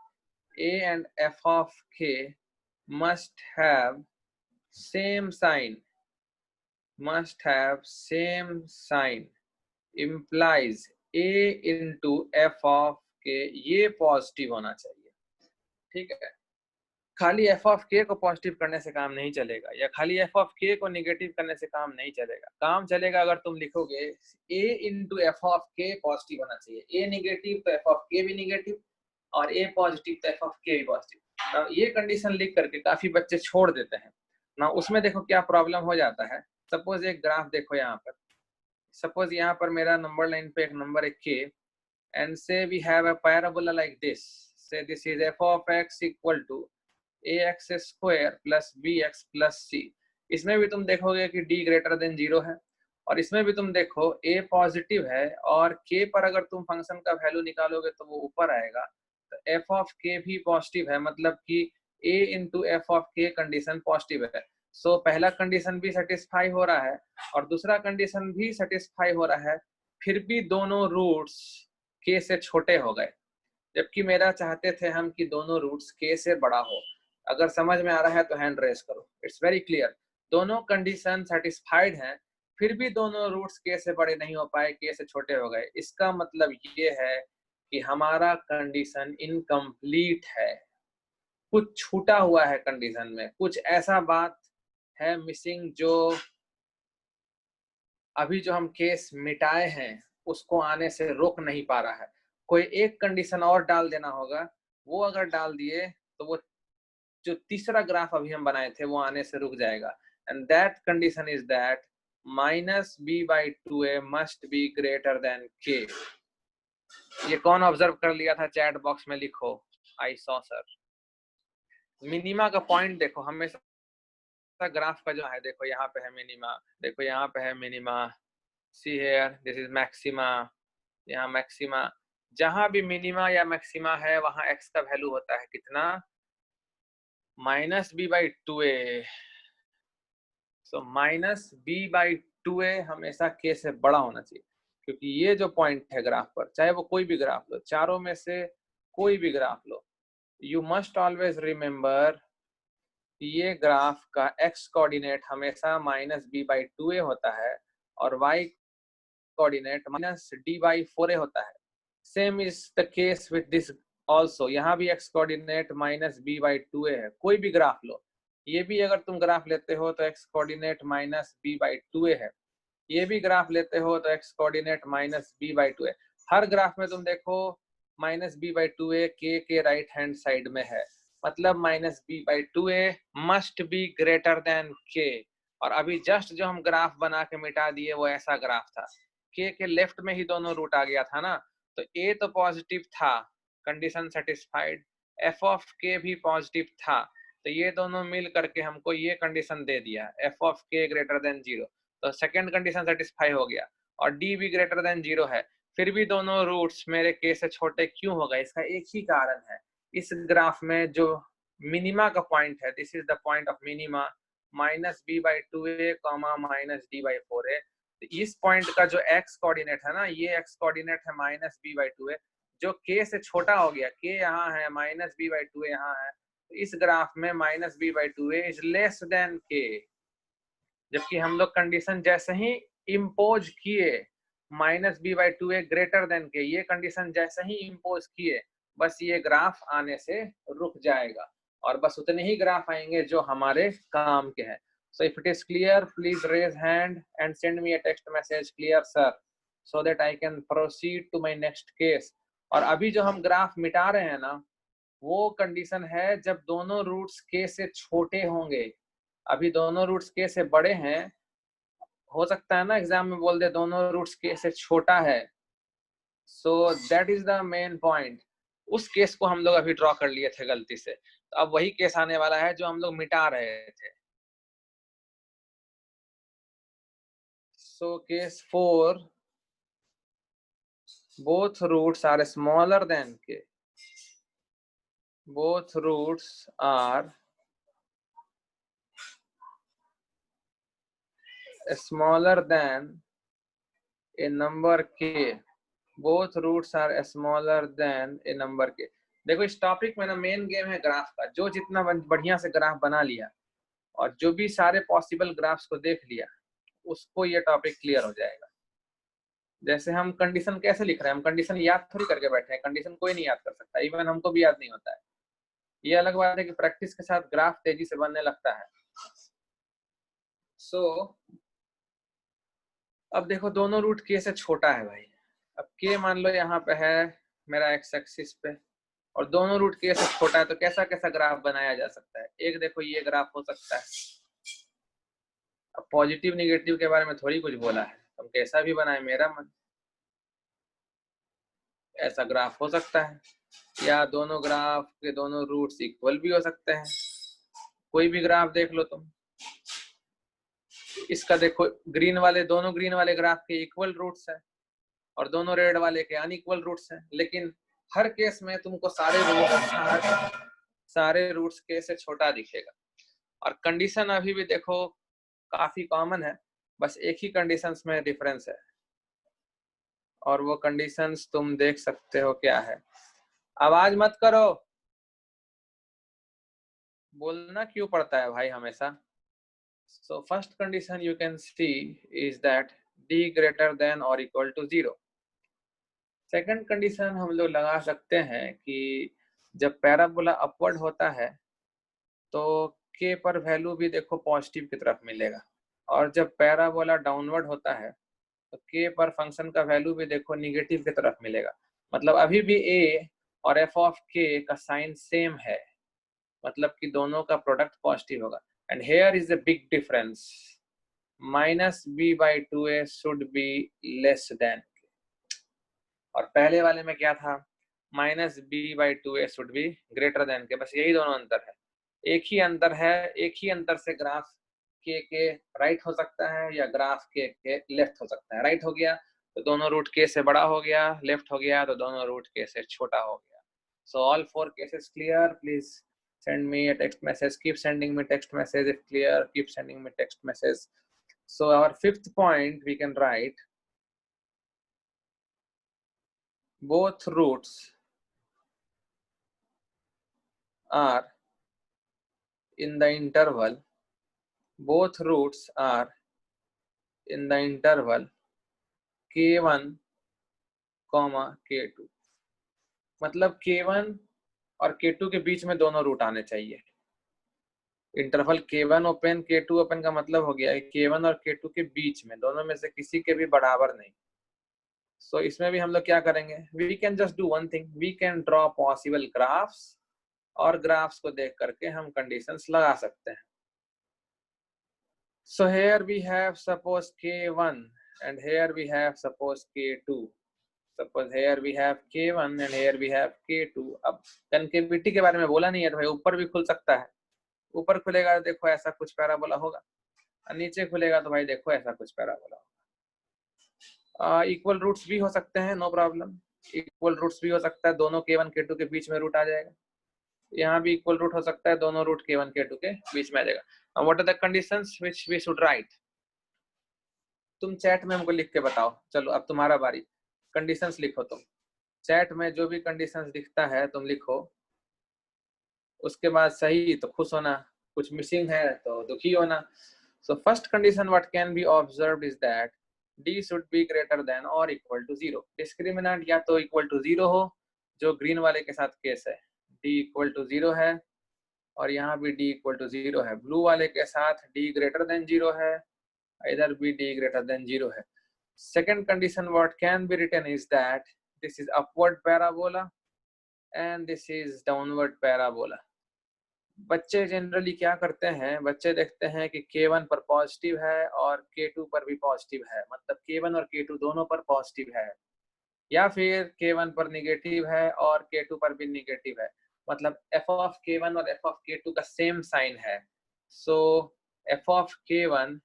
A and f of k must have same sign, must have same sign implies a into f of k ये positive होना चाहिए। ठीक है, खाली F of के को positive करने से काम नहीं चलेगा, या खाली एफ ऑफ के को निगेटिव करने से काम नहीं चलेगा। काम चलेगा अगर तुम लिखोगे a इंटू एफ ऑफ के पॉजिटिव होना चाहिए, a निगेटिव तो एफ ऑफ के भी निगेटिव, और a पॉजिटिव तो एफ ऑफ के भी पॉजिटिव। ये कंडीशन लिख करके काफी बच्चे छोड़ देते हैं ना। उसमें देखो क्या प्रॉब्लम हो जाता है। सपोज एक ग्राफ देखो यहाँ पर, सपोज यहाँ पर मेरा नंबर लाइन पे एक नंबर है k and say we have a parabola like this. Say this is f of x equal to ax square plus bx plus c. इसमें भी तुम देखोगे कि d ग्रेटर देन 0 है, और इसमें भी तुम देखो a पॉजिटिव है और k पर अगर तुम फंक्शन का वैल्यू निकालोगे तो वो ऊपर आएगा, तो f of k भी पॉजिटिव है, मतलब कि a into f of k condition positive है। सो पहला कंडीशन भी सेटिस्फाई हो रहा है और दूसरा कंडीशन भी सेटिस्फाई हो रहा है, फिर भी दोनों रूट्स k से छोटे हो गए, जबकि मेरा चाहते थे हम कि दोनों रूट्स k से बड़ा हो। अगर समझ में आ रहा है तो हैंड रेस करो। इट्स वेरी क्लियर, दोनों कंडीशन सेटिस्फाइड हैं, फिर भी दोनों रूट्स k से बड़े नहीं हो पाए, k से छोटे हो गए। इसका मतलब ये है कि हमारा कंडीशन इनकम्प्लीट है, कुछ छूटा हुआ है कंडीशन में, कुछ ऐसा बात है मिसिंग जो अभी जो हम केस मिटाए हैं उसको आने से रोक नहीं पा रहा है। कोई एक कंडीशन और डाल देना होगा, वो अगर डाल दिए तो वो जो तीसरा ग्राफ अभी हम बनाए थे वो आने से रुक जाएगा। And that condition is that minus B by two A must be greater than k. ये कौन ऑब्जर्व कर लिया था? चैट बॉक्स में लिखो, आई सॉ सर। मिनिमा का पॉइंट देखो, हमेशा ग्राफ का जो है, देखो यहाँ पे है मिनिमा, देखो यहाँ पे है minima, see here this is maxima, यहाँ मैक्सिमा। जहां भी मिनिमा या मैक्सिमा है वहां x का वैल्यू होता है कितना? Minus B by two A. So minus B by two A हमेशा k से बड़ा होना चाहिए, क्योंकि ये जो पॉइंट है ग्राफ पर, चाहे वो कोई भी ग्राफ लो, चारों में से कोई भी ग्राफ लो, यू मस्ट ऑलवेज रिमेम्बर ये ग्राफ का x कोऑर्डिनेट हमेशा minus B by two A होता है और y coordinate minus D by four A होता है। Same is the case with this also, यहाँ भी x coordinate minus B by two A है। कोई भी ग्राफ लो, ये भी अगर तुम ग्राफ लेते हो तो x coordinate minus B by two A है, ये भी ग्राफ लेते हो तो x coordinate minus B by two A. हर ग्राफ में तुम देखो minus B by two A के राइट हैंड साइड में है, मतलब minus B by two A must be greater than K. और अभी जस्ट जो हम ग्राफ बना के मिटा दिए वो ऐसा ग्राफ था, के लेफ्ट में ही दोनों रूट आ गया था ना, तो a तो पॉजिटिव था, condition satisfied, f of k भी पॉजिटिव था, तो ये दोनों मिल करके हमको ये कंडीशन दे दिया, f of k greater than 0, तो सेकंड कंडीशन सेटिस्फाई हो गया। और d भी ग्रेटर देन 0 है, फिर भी दोनों रूट्स मेरे k से छोटे क्यों हो गए? इसका एक ही कारण है, इस ग्राफ में जो मिनिमा का पॉइंट है, this is the point of minima, minus B by two A comma minus D by four A. इस पॉइंट का जो x कोऑर्डिनेट है ना, ये x कोऑर्डिनेट है minus B by two a, जो k से छोटा हो गया, k यहाँ है, minus B by two a यहाँ है, तो इस ग्राफ में minus B by two a is less than k। जबकि हम लोग कंडीशन जैसे ही इम्पोज किए minus B by two a greater than k, ये कंडीशन जैसे ही इम्पोज किए बस ये ग्राफ आने से रुक जाएगा, और बस उतने ही ग्राफ आएंगे जो हमारे काम के हैं। So if it is clear, please raise hand and send me a text message, clear sir, so that I can proceed to my next case. और अभी जो हम ग्राफ मिटा रहे हैं ना, वो कंडीशन है जब दोनों रूट्स k से छोटे होंगे। अभी दोनों रूट्स k से बड़े हैं, हो सकता है ना एग्जाम में बोल दे दोनों रूट्स k से छोटा है, so that is the main point. उस केस को हम लोग अभी ड्रॉ कर लिए थे गलती से, तो अब वही केस आने वाला है जो हम लोग मिटा रहे थे। So case 4, both roots are smaller than k. Both roots are smaller than a number k. Both roots are smaller than a number k. देखो इस टॉपिक में ना मेन गेम है ग्राफ का, जो जितना बढ़िया से ग्राफ बना लिया और जो भी सारे पॉसिबल ग्राफ्स को देख लिया, उसको ये टॉपिक क्लियर हो जाएगा। जैसे हम कंडीशन कैसे लिख रहे हैं, हम कंडीशन याद थोड़ी करके बैठे हैं, कंडीशन कोई नहीं याद कर सकता, इवन हमको भी याद नहीं होता है। ये अलग बात है कि प्रैक्टिस के साथ ग्राफ तेजी से बनने लगता है। सो अब देखो दोनों रूट k से छोटा है भाई। अब k मान लो यहाँ पे है मेरा x एक्सिस पे, और दोनों रूट k से छोटा है, तो कैसा कैसा ग्राफ बनाया जा सकता है? एक देखो ये ग्राफ हो सकता है। अब पॉजिटिव निगेटिव के बारे में थोड़ी कुछ बोला है, तुम कैसा भी बनाए मेरा मन। ऐसा ग्राफ हो सकता है, या दोनों ग्राफ के दोनों रूट्स इक्वल भी हो सकते हैं। कोई भी ग्राफ देख लो तुम, इसका देखो दोनों ग्रीन वाले ग्राफ के इक्वल रूट्स हैं और दोनों रेड वाले के अनइक्वल रूट्स हैं, लेकिन हर केस में तुमको सारे रूट्स के से छोटा दिखेगा। और कंडीशन अभी भी देखो काफी कॉमन है, बस एक ही कंडीशंस में डिफरेंस है, और वो कंडीशंस तुम देख सकते हो क्या है। आवाज मत करो, बोलना क्यों पड़ता है भाई हमेशा। So first condition you can see is that d greater than or equal to 0. Second condition हम लोग लगा सकते हैं कि जब पैराबोला अपवर्ड होता है तो k पर वैल्यू भी देखो पॉजिटिव की तरफ मिलेगा, और जब पैराबोला डाउनवर्ड होता है तो k पर फंक्शन का वैल्यू भी देखो निगेटिव की तरफ मिलेगा। मतलब अभी भी a और f ऑफ k का साइन सेम है, मतलब कि दोनों का प्रोडक्ट पॉजिटिव होगा। And here is a big difference, minus B by two a should be less than, और पहले वाले में क्या था, minus B by two a should be greater than k. बस यही दोनों अंतर है, एक ही अंतर है, एक ही अंतर से ग्राफ के राइट हो सकता है या ग्राफ के लेफ्ट हो सकता है। राइट हो गया तो दोनों रूट के से बड़ा हो गया, लेफ्ट हो गया तो दोनों रूट के से छोटा हो गया। So all four cases clear, please send me a text message, keep sending me text message if clear, keep sending me text message. So our fifth point we can write, both roots are in the interval, both roots are in the interval k1, k2। मतलब k1 और k2 के बीच में दोनों root आने चाहिए। Interval k1 open k2 open का मतलब हो गया k1 और k2 के बीच में, दोनों में से किसी के भी बराबर नहीं। सो इसमें भी हम लोग क्या करेंगे, we can just do one thing, we can draw possible graphs, और ग्राफ्स को देख करके हम कंडीशंस लगा सकते हैं। So here we have suppose k1 and here we have suppose k2, suppose here we have k1 and here we have k2। अब concavity के बारे में बोला नहीं है तो भाई ऊपर भी खुल सकता है, ऊपर खुलेगा तो देखो ऐसा कुछ पैराबोला होगा, और नीचे खुलेगा तो भाई देखो ऐसा कुछ पैराबोला होगा। इक्वल रूट्स भी हो सकते हैं, नो प्रॉब्लम, इक्वल रूट्स भी हो सकता है, दोनों k1 k2 के बीच में रूट आ जाएगा। यहाँ भी इक्वल रूट हो सकता है, दोनों रूट k1 k2 के बीच में आ जाएगा। What are the conditions which we should write, तुम चैट में हमको लिख के बताओ। चलो अब तुम्हारा बारी, कंडीशंस लिखो तुम चैट में, जो भी कंडीशंस दिखता है तुम लिखो, उसके बाद सही तो खुश होना, कुछ मिसिंग है तो दुखी होना। So first condition what can B observed is that d should be greater than और इक्वल टू 0। डिस्क्रिमिनेंट या तो इक्वल टू 0 हो, जो ग्रीन वाले के साथ केस है, d इक्वल टू 0 है, और यहाँ भी d इक्वल टू 0 है। ब्लू वाले के साथ d ग्रेटर देन 0 है, इधर भी d greater than 0 है। Second condition what can be written is that this is upward parabola and this is downward parabola। बच्चे जनरली क्या करते हैं, बच्चे देखते हैं कि k1 पर पॉजिटिव है और k2 पर भी पॉजिटिव है, मतलब k1 और k2 दोनों पर पॉजिटिव है, या फिर k1 पर निगेटिव है और k2 पर भी निगेटिव है, मतलब f ऑफ k1 और f ऑफ k2 का सेम साइन है। सो f of k1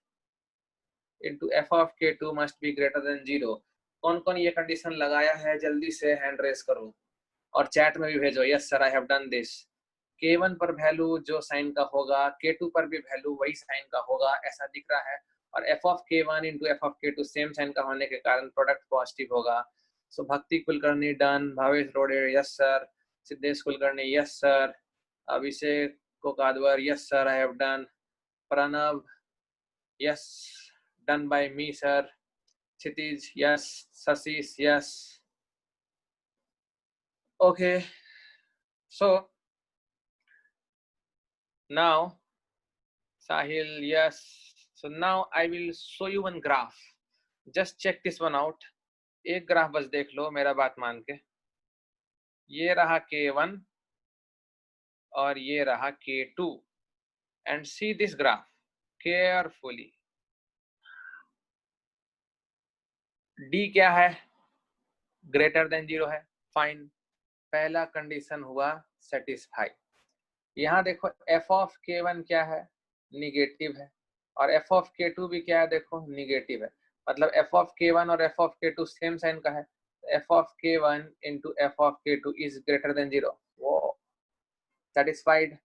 into f of k2 must be greater than 0। कौन कौन ये कंडीशन लगाया है जल्दी से हैंड रेस करो और चैट में भी भेजो, yes sir I have done this. k1 पर वैल्यू जो साइन का होगा k2 पर भी वैल्यू वही साइन का होगा, ऐसा दिख रहा है, और f of k1 into f of k2 same sign का होने के कारण प्रोडक्ट पॉजिटिव होगा। सो भक्ति Kulkarni done, Bhavesh Rode yes sir, Siddhesh Kulkarni yes sir, Abhishek Kokadwar yes sir I have done, Pranav yes done by me sir, Kshitij yes, Sasish yes, okay। So now Sahil yes, so now I will show you one graph, just check this one out। एक graph बस देख लो मेरा बात मान के, ये रहा k1 और ये रहा k2 and see this graph carefully। D क्या है, ग्रेटर देन 0 है, फाइन, पहला कंडीशन हुआ सेटिस्फाई। यहाँ देखो एफ ऑफ k1 क्या है, निगेटिव है, और एफ ऑफ k2 भी क्या है, देखो निगेटिव है, मतलब एफ ऑफ k1 और F of k2 same sign का है, f of k1 into f of k2 is greater than 0, वो satisfied,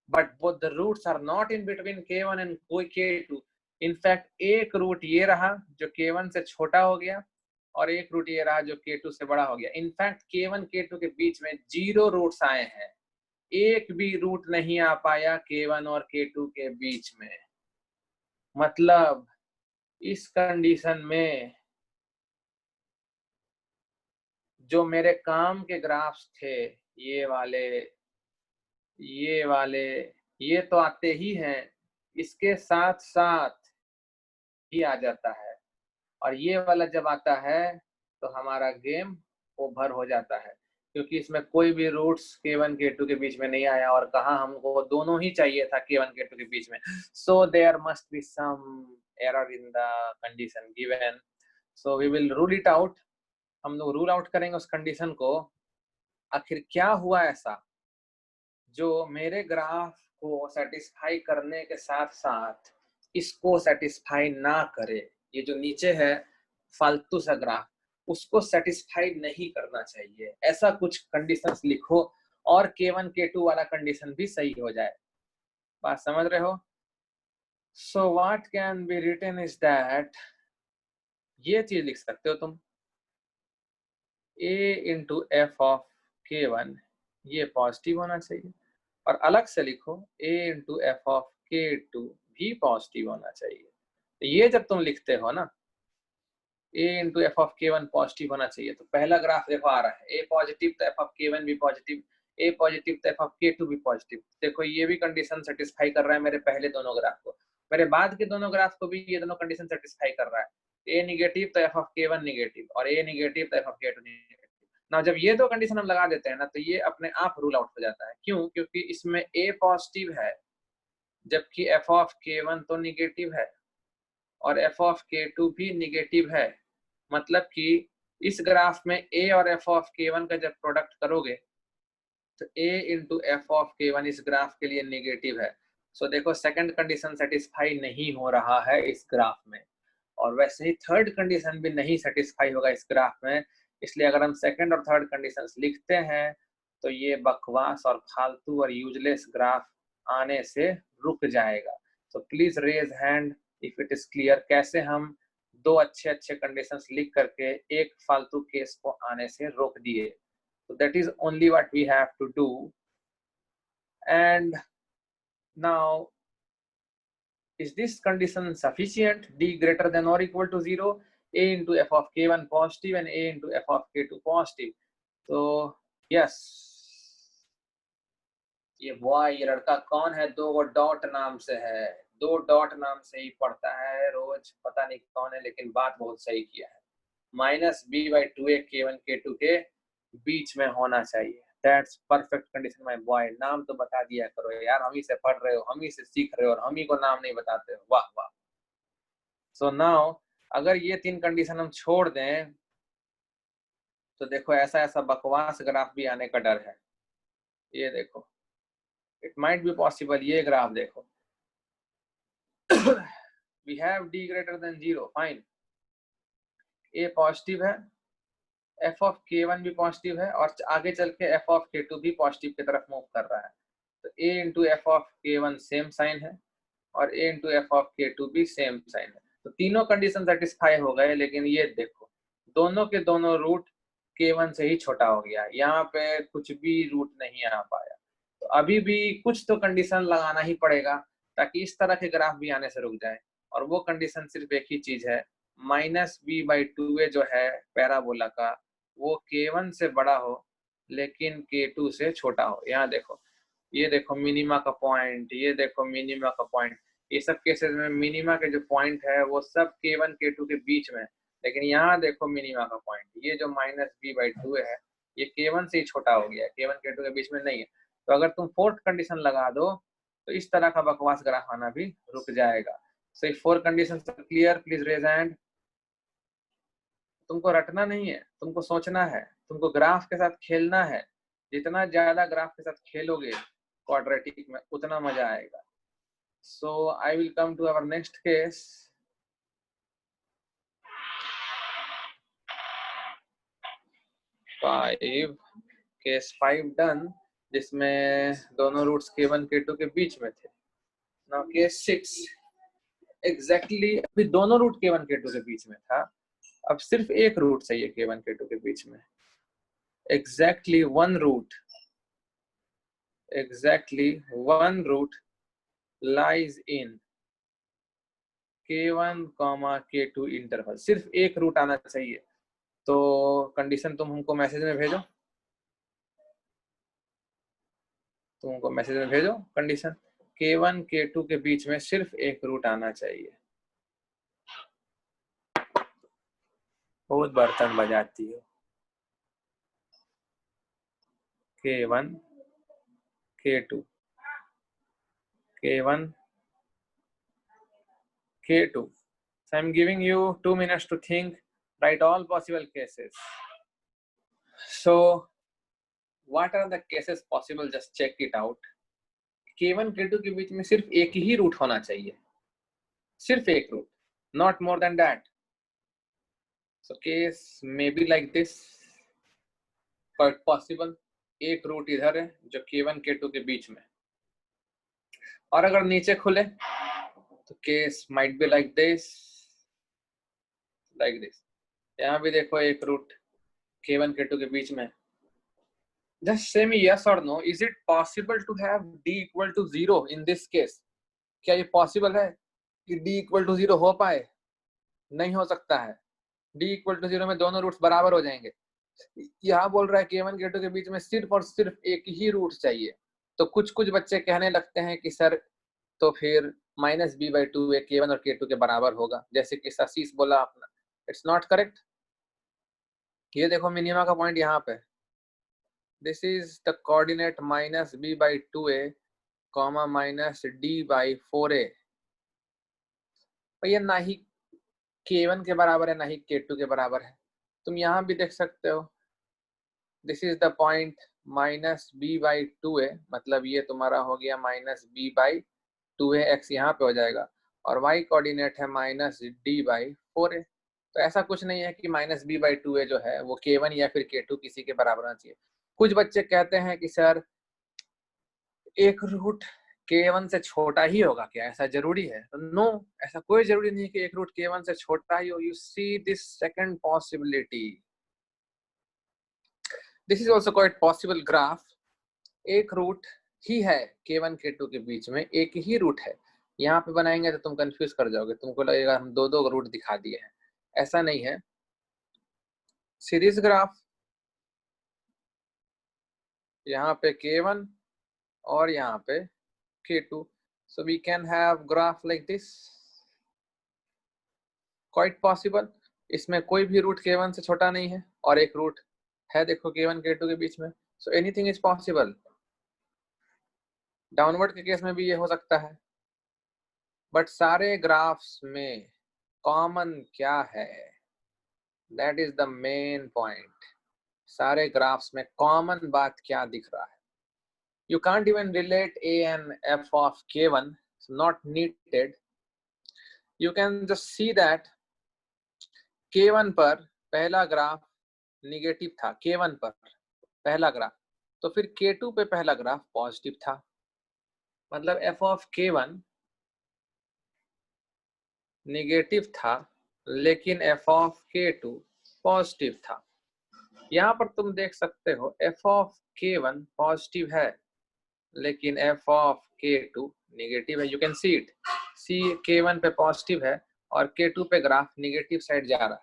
but both the roots are not in between k1 and k2. In fact एक root ये रहा जो k1 से छोटा हो गया, और एक रूट ये रहा जो k2 से बड़ा हो गया। इनफैक्ट k1 k2 के बीच में 0 रूट्स आए हैं, एक भी रूट नहीं आ पाया k1 और k2 के बीच में। मतलब इस कंडीशन में जो मेरे काम के ग्राफ्स थे, ये वाले, ये वाले, ये तो आते ही हैं, इसके साथ साथ ही आ जाता है, और ये वाला जब आता है तो हमारा गेम ओवर हो जाता है, क्योंकि इसमें कोई भी रूट्स k1 k2 के बीच में नहीं आया, और कहा हमको दोनों ही चाहिए था k1 k2 के बीच में। So there must be some error in the condition given, so we will rule it out. हम लोग रूल आउट करेंगे उस कंडीशन को। आखिर क्या हुआ ऐसा जो मेरे ग्राफ को सेटिस्फाई करने के साथ साथ इसको सेटिस्फाई ना करे। ये जो नीचे है फालतू सा ग्राफ, उसको सेटिस्फाई नहीं करना चाहिए। ऐसा कुछ कंडीशंस लिखो और k1 k2 वाला कंडीशन भी सही हो जाए। बात समझ रहे हो? So what can be written is that, ये चीज लिख सकते हो तुम, a into f of k1 ये पॉजिटिव होना चाहिए, और अलग से लिखो a into f of k2 भी पॉजिटिव होना चाहिए। तो ये जब तुम लिखते हो ना, a into f of k1 positive होना चाहिए, तो पहला ग्राफ देखो आ रहा है a पॉजिटिव तो एफ ऑफ k1 भी पॉजिटिव, a पॉजिटिव तो एफ ऑफ k2 भी पॉजिटिव। देखो ये भी कंडीशन सेटिस्फाई कर रहा है मेरे पहले दोनों ग्राफ को, मेरे बाद के दोनों ग्राफ को भी ये दोनों कंडीशन सेटिस्फाई कर रहा है। a निगेटिव तो एफ ऑफ k1 निगेटिव, और a निगेटिव तो एफ ऑफ k2 निगेटिव। ना जब ये दो कंडीशन हम लगा देते हैं ना, तो ये अपने आप रूल आउट हो जाता है। क्यों? क्योंकि इसमें a पॉजिटिव है, जबकि एफ ऑफ k1 तो निगेटिव है, और एफ ऑफ k2 भी निगेटिव है। मतलब कि इस ग्राफ में a और एफ ऑफ k1 का जब प्रोडक्ट करोगे तो a into f of k1 इस ग्राफ के लिए निगेटिव है। सो देखो सेकंड कंडीशन सेटिस्फाई नहीं हो रहा है इस ग्राफ में, और वैसे ही थर्ड कंडीशन भी नहीं सेटिस्फाई होगा इस ग्राफ में। इसलिए अगर हम सेकंड और थर्ड कंडीशंस लिखते हैं तो ये बकवास और फालतू और यूजलेस ग्राफ आने से रुक जाएगा। तो please raise hand if it is clear, कैसे हम दो अच्छे अच्छे कंडीशंस लिख करके एक फालतू केस को आने से रोक दिए। So that is only what we have to do. And now, is this condition sufficient? D greater than or equal to 0, a into f of k1 positive and a into f of k2 positive. So yes, ये boy, ये लड़का कौन है? दो dot नाम से है, दो डॉट नाम से ही पढ़ता है रोज, पता नहीं कौन है, लेकिन बात बहुत सही किया है। Minus B by two a k1 k2 के बीच में होना चाहिए। That's perfect condition my boy. नाम तो बता दिया करो यार, हम ही से पढ़ रहे हो, हम ही से सीख रहे हो, और हम ही को नाम नहीं बताते हो। वाह वाह। सो नाउ अगर ये तीन कंडीशन हम छोड़ दें तो देखो ऐसा ऐसा बकवास ग्राफ भी आने का डर है। ये देखो, इट माइट बी पॉसिबल, ये ग्राफ देखो we have d greater than 0, fine, a positive है, एफ ऑफ k1 भी पॉजिटिव है, और आगे चल के एफ ऑफ k2 भी पॉजिटिव की तरफ मूव कर रहा है। तो a into f of k1 same sign है, और a into f of k2 भी सेम साइन है। तो तीनों कंडीशन सेटिस्फाई हो गए, लेकिन ये देखो दोनों के दोनों रूट k1 से ही छोटा हो गया, यहाँ पे कुछ भी रूट नहीं आ पाया। तो अभी भी कुछ तो कंडीशन लगाना ही पड़ेगा ताकि इस तरह के ग्राफ भी आने से रुक जाए, और वो कंडीशन सिर्फ एक ही चीज है, minus B by two a जो है पैराबोला का, वो k1 से बड़ा हो लेकिन k2 से छोटा हो। यहाँ देखो, ये देखो मिनिमा का पॉइंट, ये देखो मिनिमा का पॉइंट, ये सब केसेस में मिनिमा के जो पॉइंट है वो सब k1 k2 के बीच में, लेकिन यहाँ देखो मिनिमा का पॉइंट, ये जो माइनस बी बाई टू है ये k1 से ही छोटा हो गया है, k1 k2 के बीच में नहीं है। तो अगर तुम फोर्थ कंडीशन लगा दो तो इस तरह का बकवास ग्राफ आना भी रुक जाएगा। So if four conditions are clear, please raise hand. तुमको रटना नहीं है, तुमको सोचना है, तुमको ग्राफ के साथ खेलना है। जितना ज्यादा ग्राफ के साथ खेलोगे क्वाड्रेटिक में उतना मजा आएगा। So I will come to our next case. Case 5 done, जिसमें दोनों रूट्स k1 k2 के बीच में थे। नाउ केस 6 एग्जैक्टली अभी दोनों रूट k1 k2 के बीच में था, अब सिर्फ एक रूट चाहिए k1 k2 के बीच में। exactly one root lies in k1 k2 interval. सिर्फ एक रूट आना चाहिए। तो कंडीशन तुम हमको मैसेज में भेजो, कंडीशन k1 k2 के बीच में सिर्फ एक रूट आना चाहिए। बहुत बर्तन बजाती हो। k1 k2 k1 k2. So I'm giving you 2 minutes to think, write all possible cases. So what are the cases possible? Just check it out. k1 k2 के बीच में सिर्फ एक ही रूट होना चाहिए, सिर्फ एक root, not more than that. So case may be like this, quite possible. एक रूट इधर है जो k1 k2 के बीच में, और अगर नीचे खुले तो case might be like this, like this. यहाँ भी देखो एक रूट k1 k2 के बीच में। Just say me yes or no. Is it possible to have d equal to 0 in this case? क्या ये पॉसिबल है कि d इक्वल टू 0 हो पाए? नहीं हो सकता है। d इक्वल टू 0 में दोनों रूट्स बराबर हो जाएंगे। यहाँ बोल रहा है k1 k2 के बीच में सिर्फ और सिर्फ एक ही रूट चाहिए। तो कुछ कुछ बच्चे कहने लगते हैं कि सर तो फिर -b/2 k1 और k2 के बराबर होगा, जैसे कि आशीष बोला अपना। It's not correct. ये देखो मिनिमा का पॉइंट यहाँ पे, this is the coordinate -b/2a -d/4a। ये ना ही k1 के बराबर है ना ही k2 के बराबर है। तुम यहाँ भी देख सकते हो, this is the point -b/2a, मतलब ये तुम्हारा हो गया -b/2a, x यहाँ पे हो जाएगा, और y कोऑर्डिनेट है -d/4a। तो ऐसा कुछ नहीं है कि -b/2a जो है वो k1 या फिर k2 किसी के बराबर होना चाहिए। कुछ बच्चे कहते हैं कि सर एक रूट k1 से छोटा ही होगा क्या, ऐसा जरूरी है? तो नो, ऐसा कोई जरूरी नहीं कि एक रूट k1 से छोटा ही हो। You see this second possibility, this is also quite possible graph. एक रूट ही है k1 k2 के बीच में, एक ही रूट है। यहाँ पे बनाएंगे तो तुम कंफ्यूज कर जाओगे, तुमको लगेगा हम दो दो रूट दिखा दिए हैं। ऐसा नहीं है। सीरीज ग्राफ, यहाँ पे k1 और यहाँ पे k2, so we can have graph like this, quite possible। इसमें कोई भी रूट k1 से छोटा नहीं है और एक रूट है देखो k1 k2 के बीच में, so anything is possible। Downward के केस में भी ये हो सकता है, बट सारे ग्राफ्स में कॉमन क्या है, that is the main point. सारे ग्राफ्स में कॉमन बात क्या दिख रहा है? You can't even relate a and f of k1, it's not needed। You can just see that k1 पर पहला ग्राफ निगेटिव था, k1 पर पहला ग्राफ, तो फिर k2 पे पहला ग्राफ पॉजिटिव था, मतलब f of k1 निगेटिव था लेकिन f of k2 पॉजिटिव था। यहाँ पर तुम देख सकते हो f of k1 पॉजिटिव है लेकिन f of k2 नेगेटिव है। You can see it, see k1 पे पॉजिटिव है और k2 पे ग्राफ नेगेटिव साइड जा रहा है।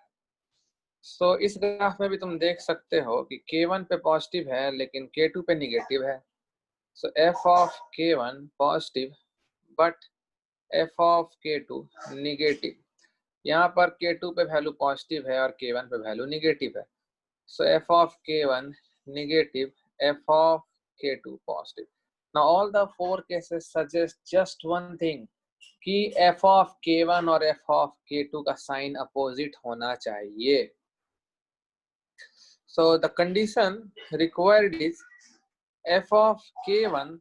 सो इस ग्राफ में भी तुम देख सकते हो कि k1 पे पॉजिटिव है लेकिन k2 पे नेगेटिव है। सो f of k1 positive but f of k2 negative. यहाँ पर k2 पे वैल्यू पॉजिटिव है और k1 पे वैल्यू नेगेटिव है। सो f of k1 negative, f of k2 positive. Now all the four cases suggest just one thing कि f of k1 और f of k2 का साइन अपोजिट होना चाहिए। So the condition required is f of k1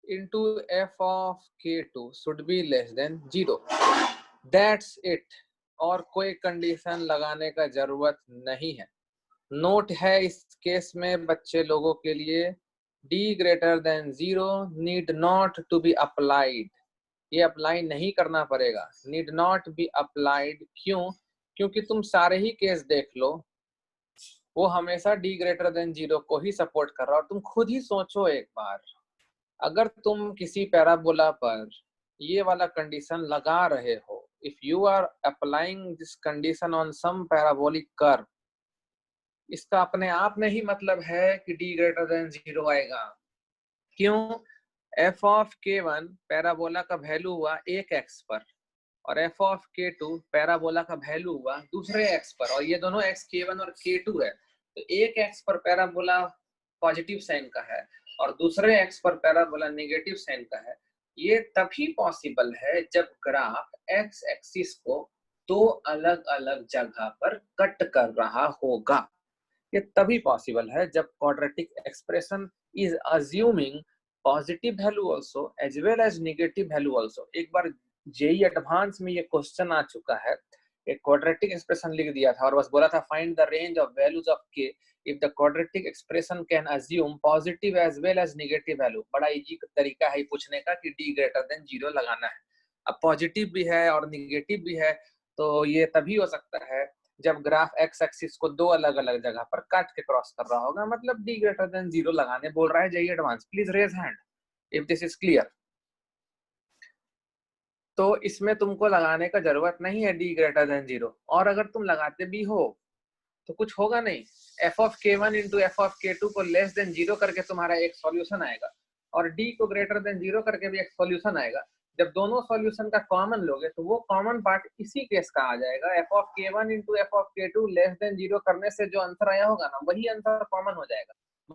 into f of k2 should be less than 0. That's it. और कोई condition लगाने का जरूरत नहीं है. नोट है इस केस में बच्चे लोगों के लिए, d greater than 0 need not to be applied. ये अप्लाई नहीं करना पड़ेगा. need not be applied. क्यों? क्योंकि तुम सारे ही केस देख लो, वो हमेशा d greater than 0 को ही सपोर्ट कर रहा है. और तुम खुद ही सोचो एक बार, अगर तुम किसी पैराबोला पर ये वाला कंडीशन लगा रहे हो, if you are applying this condition on some parabolic curve, इसका अपने आप में ही मतलब है कि d greater than 0 आएगा. क्यों? f of k1 पैराबोला का वैल्यू हुआ एक x पर, और f of k2 पैराबोला का वैल्यू हुआ दूसरे x पर, और ये दोनों x k1 और k2 है. तो एक x पर पैराबोला पॉजिटिव साइन का है और दूसरे x पर पैराबोला नेगेटिव साइन का है. ये तभी पॉसिबल है जब ग्राफ x एक्सिस को दो अलग अलग जगह पर कट कर रहा होगा. ये तभी पॉसिबल है जब quadratic expression is assuming positive value also as well as negative value also. एक बार जेई एडवांस में ये क्वेश्चन आ चुका है, एक क्वाड्रेटिक एक्सप्रेशन लिख दिया था और बस बोला था find the range of values of के if the quadratic expression can assume positive as well as negative value. बड़ा इजी तरीका है पूछने का कि d greater than 0 लगाना है. अब पॉजिटिव भी है और निगेटिव भी है, तो ये तभी हो सकता है जब ग्राफ x एक्सिस को दो अलग अलग जगह पर काट के क्रॉस कर रहा होगा. मतलब d greater than 0 लगाने बोल रहा है JEE advanced. Please raise hand if this is clear. तो इसमें तुमको लगाने का जरूरत नहीं है d greater than 0, और अगर तुम लगाते भी हो तो कुछ होगा नहीं. f of k1 into f of k2 को लेस देन 0 करके तुम्हारा एक सॉल्यूशन आएगा, और d को ग्रेटर देन 0 करके भी एक सॉल्यूशन आएगा. जब दोनों सॉल्यूशन का कॉमन लोगे तो वो कॉमन पार्ट इसी केस का आ जाएगा. f of k1 into f of k2 less than 0 करने से जो आंसर आया होगा ना, वही आंसर कॉमन हो जाएगा.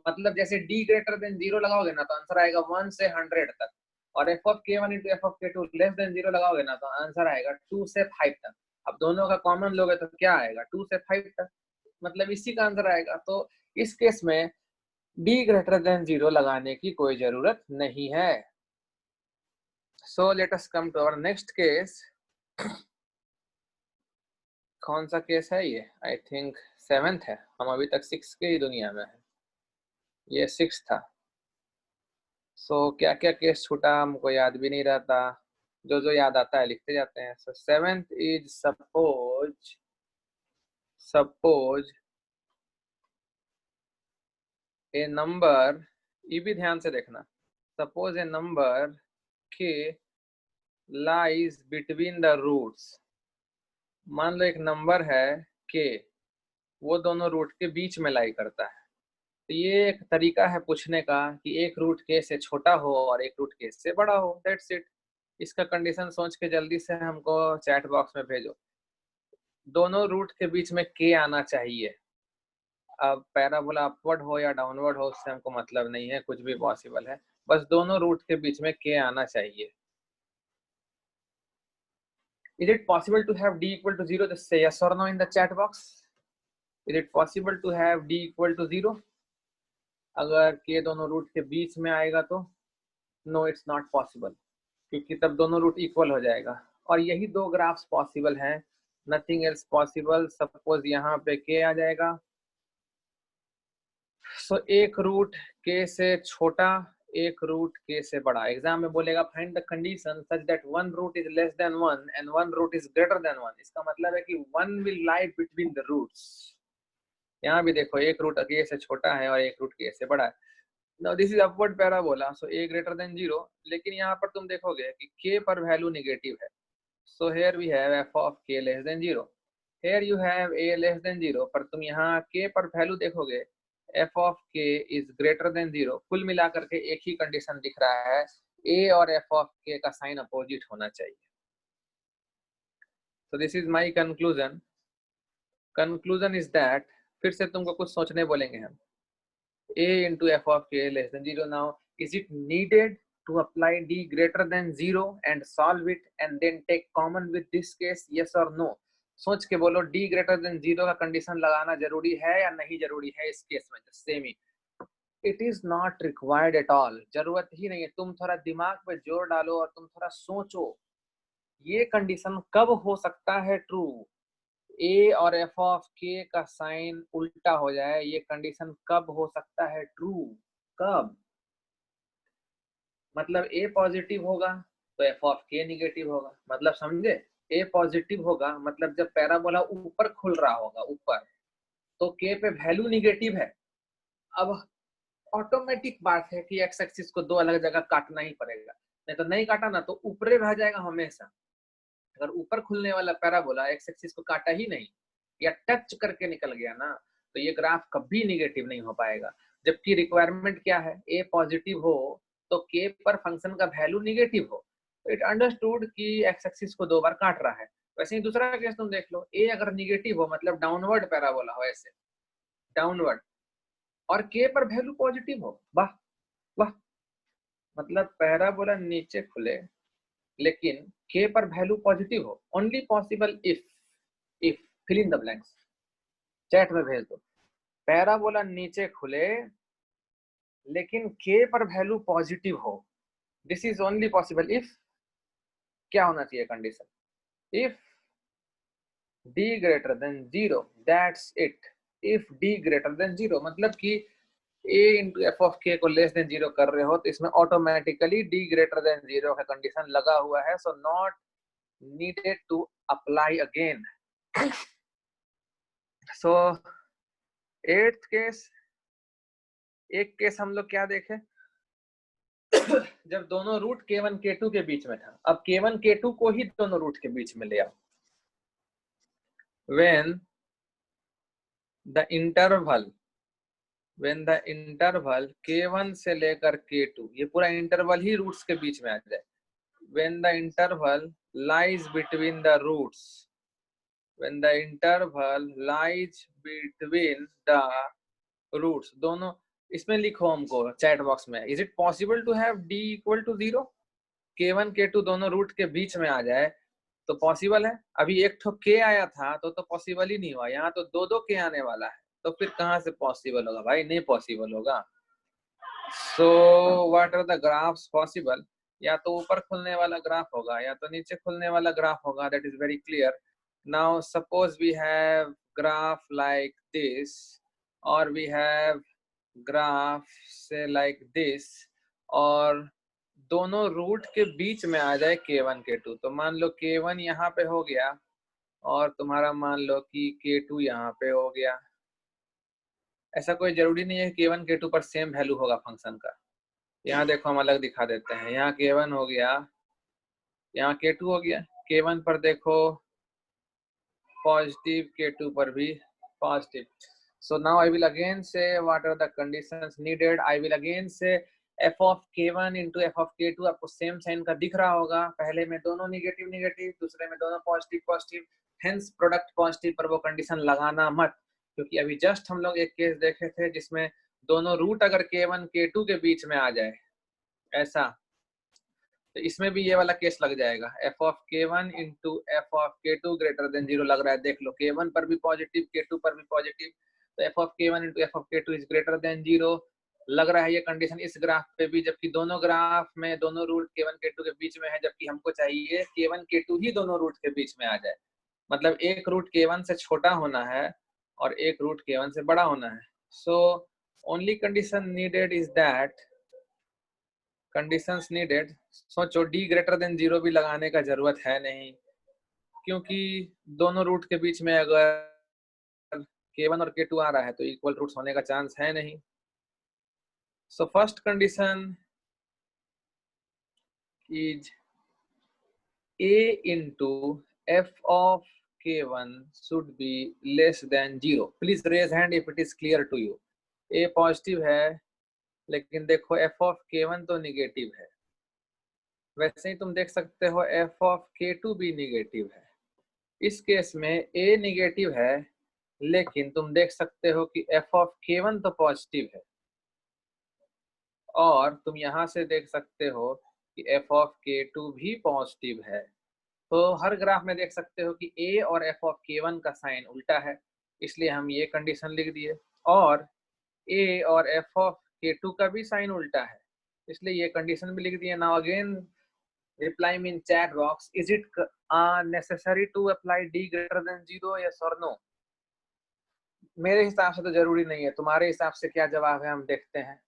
मतलब जैसे d ग्रेटर देन 0 लगाओगे ना तो आंसर आएगा 1 से 100 तक, और f of k1 into f of k2 less than 0 लगाओगे ना तो आंसर आएगा 2 से 5 तक. अब दोनों का कॉमन लोगे तो क्या आएगा? 2 से 5 तक, मतलब इसी का आंसर आएगा. तो इस केस में d ग्रेटर देन 0 लगाने की कोई जरूरत नहीं है. So let us come to our next case. कौन सा केस है ये? आई थिंक 7th है. हम अभी तक 6 के ही दुनिया में है. ये 6 था. सो क्या क्या केस छूटा हमको याद भी नहीं रहता. जो जो याद आता है लिखते जाते हैं. सो 7th is suppose A number, ये भी ध्यान से देखना. Suppose A number k lies between the roots. मान लो एक नंबर है k, वो दोनों रूट के बीच में लाई करता है. तो ये एक तरीका है पूछने का कि एक रूट k से छोटा हो और एक रूट k से बड़ा हो. That's it. इसका कंडीशन सोच के जल्दी से हमको चैट बॉक्स में भेजो. दोनों रूट के बीच में k आना चाहिए. अब पैराबोला अपवर्ड हो या डाउनवर्ड हो उससे हमको मतलब नहीं है, कुछ भी पॉसिबल है, बस दोनों रूट के बीच में k आना चाहिए. Is it possible to have d equal to 0? Just say yes or no in the chat box. Is it possible to have d equal to 0? अगर k दोनों रूट के बीच में आएगा तो no, it's not possible, क्योंकि तब दोनों रूट इक्वल हो जाएगा. और यही दो ग्राफ्स पॉसिबल हैं, नथिंग एल्स पॉसिबल. सपोज यहाँ पे k आ जाएगा, सो एक रूट k से छोटा, एक रूट k से बड़ा. एग्जाम में बोलेगा find the condition such that one root is less than 1 and one root is greater than 1. इसका मतलब है कि one will lie between the roots. यहाँ भी देखो एक रूट k से छोटा है और एक रूट k से बड़ा है. Now this is upward parabola, so a greater than 0. लेकिन यहाँ पर तुम देखोगे कि k पर वैल्यू नेगेटिव है. So here we have f of k less than 0. Here you have a less than 0. पर तुम यहाँ k पर वैल्यू देखोगे f of k is greater than 0. कुल मिलाकर के एक ही कंडीशन दिख रहा है, a और f of k का साइन अपोजिट होना चाहिए. So this is my conclusion. Conclusion is that, फिर से तुमको कुछ सोचने बोलेंगे हम. a into f of k less than 0. Now is it needed to apply d greater than 0 and solve it and then take common with this case? Yes or no? सोच के बोलो, डी ग्रेटर देन 0 का condition लगाना जरूरी है या नहीं जरूरी है इस केस में? Same he, it is not required at all, जरूरत ही नहीं है। तुम थोड़ा दिमाग पे जोर डालो और तुम थोड़ा सोचो, ये कंडीशन कब हो सकता है ट्रू? ए और एफ ऑफ के का साइन उल्टा हो जाए, ये कंडीशन कब हो सकता है ट्रू? कब? मतलब ए पॉजिटिव होगा तो एफ ऑफ के निगेटिव होगा, मतलब समझे? ए पॉजिटिव होगा मतलब जब पैराबोला ऊपर खुल रहा होगा ऊपर, तो के पे वैल्यू निगेटिव है। अब ऑटोमेटिक बात है कि एक्स एक्सिस को दो अलग जगह काटना ही पड़ेगा, नहीं तो नहीं काटा ना तो ऊपरे रह जाएगा हमेशा। अगर ऊपर खुलने वाला पैराबोला एक्स एक्सिस को काटा ही नहीं या टच करके निकल गया ना, तो ये ग्राफ कभी निगेटिव नहीं हो पाएगा। जबकि रिक्वायरमेंट क्या है? ए पॉजिटिव हो तो के पर फंक्शन का वैल्यू निगेटिव हो। तो इट अंडरस्टूड कि एक्स एक्सिस को दो बार काट रहा है। वैसे ही दूसरा केस तुम देख लो, ए अगर निगेटिव हो मतलब डाउनवर्ड पैराबोला हो, ऐसे डाउनवर्ड, और के पर वैल्यू पॉजिटिव हो, वाह वाह, मतलब पैराबोला नीचे खुले लेकिन के पर वैल्यू पॉजिटिव हो। Only possible if fill in the blanks, chat में भेज दो। पैराबोला नीचे खुले लेकिन के पर वैल्यू पॉजिटिव हो, this is only possible if क्या होना चाहिए condition? If d greater than 0, that's it. If d greater than 0 मतलब कि a इंटू एफ ऑफ के को लेस देन 0 कर रहे हो तो इसमें ऑटोमेटिकली डी ग्रेटर देन 0 का कंडीशन लगा हुआ है, so not needed to apply again. So eighth case, एक केस हम लोग क्या देखे जब दोनों रूट k1 k2 के बीच में था। अब k1 k2 को ही दोनों रूट के बीच में ले आओ। when the interval k1 से लेकर k2, ये पूरा इंटरवल ही रूट्स के बीच में आ जाए। when the interval lies between the roots, when the interval lies between the roots, दोनों इसमें लिखो हमको चैट बॉक्स में, is it possible to have d equal to 0? k1 k2 दोनों रूट के बीच में आ जाए तो पॉसिबल है। अभी एक ठो के आया था तो पॉसिबल ही नहीं हुआ, यहाँ तो दो दो के आने वाला है, तो फिर कहाँ से पॉसिबल होगा भाई? नहीं पॉसिबल होगा। So what are the graphs possible? या तो ऊपर खुलने वाला ग्राफ होगा या तो नीचे खुलने वाला ग्राफ होगा, that is very clear. Now suppose we have graph like this और वी हैव ग्राफ से लाइक दिस, और दोनों रूट के बीच में आ जाए k1 k2, तो मान लो k1 यहाँ पे हो गया और तुम्हारा मान लो कि k2 यहाँ पे हो गया। ऐसा कोई जरूरी नहीं है k1 k2 पर सेम वैल्यू होगा फंक्शन का। यहाँ देखो हम अलग दिखा देते हैं, यहाँ k1 हो गया, यहाँ k2 हो गया। k1 पर देखो पॉजिटिव, k2 पर भी positive. So now I will again say what are the conditions needed. I will again say f of k1 into f of k2 आपको सेम साइन का दिख रहा होगा, पहले में दोनों निगेटिव निगेटिव, दूसरे में दोनों positive positive, hence product positive पर वो कंडीशन लगाना मत, क्योंकि अभी जस्ट हम लोग एक केस देखे थे जिसमें दोनों रूट अगर k1 k2 के बीच में आ जाए ऐसा, तो इसमें भी ये वाला केस लग जाएगा। f of k1 into f of k2 greater than 0 लग रहा है, देख लो k1 पर भी पॉजिटिव k2 पर भी पॉजिटिव, तो f of k1 into f of k2 is greater than 0 लग रहा है ये कंडीशन इस ग्राफ पे भी, जबकि दोनों ग्राफ में दोनों रूट k1 k2 के बीच में है, जबकि हमको चाहिए k1 k2 ही दोनों रूट के बीच में आ जाए, मतलब एक रूट k1 से छोटा होना है और एक रूट k1 से बड़ा होना है। So only condition needed is that, conditions needed, सोचो डी ग्रेटर देन 0 भी लगाने का जरूरत है नहीं, क्योंकि दोनों रूट के बीच में अगर k1 और k2 आ रहा है तो इक्वल रूट्स होने का चांस है नहीं। So first condition is a into f of k1 should be less than 0। please raise hand if it is clear to you। a positive है लेकिन देखो f of k1 तो निगेटिव है, वैसे ही तुम देख सकते हो f of k2 भी निगेटिव है। इस केस में a निगेटिव है लेकिन तुम देख सकते हो कि f of k1 तो पॉजिटिव है, और तुम यहां से देख सकते हो कि f of k2 भी पॉजिटिव है। तो हर ग्राफ में देख सकते हो कि a और f ऑफ k1 का साइन उल्टा है, इसलिए हम ये कंडीशन लिख दिए, और a और f ऑफ k2 का भी साइन उल्टा है, इसलिए ये कंडीशन भी लिख दिए। Now again reply me in chat box, is it necessary to apply d greater than 0, yes और नो? मेरे हिसाब से तो जरूरी नहीं है, तुम्हारे हिसाब से क्या जवाब है हम देखते हैं।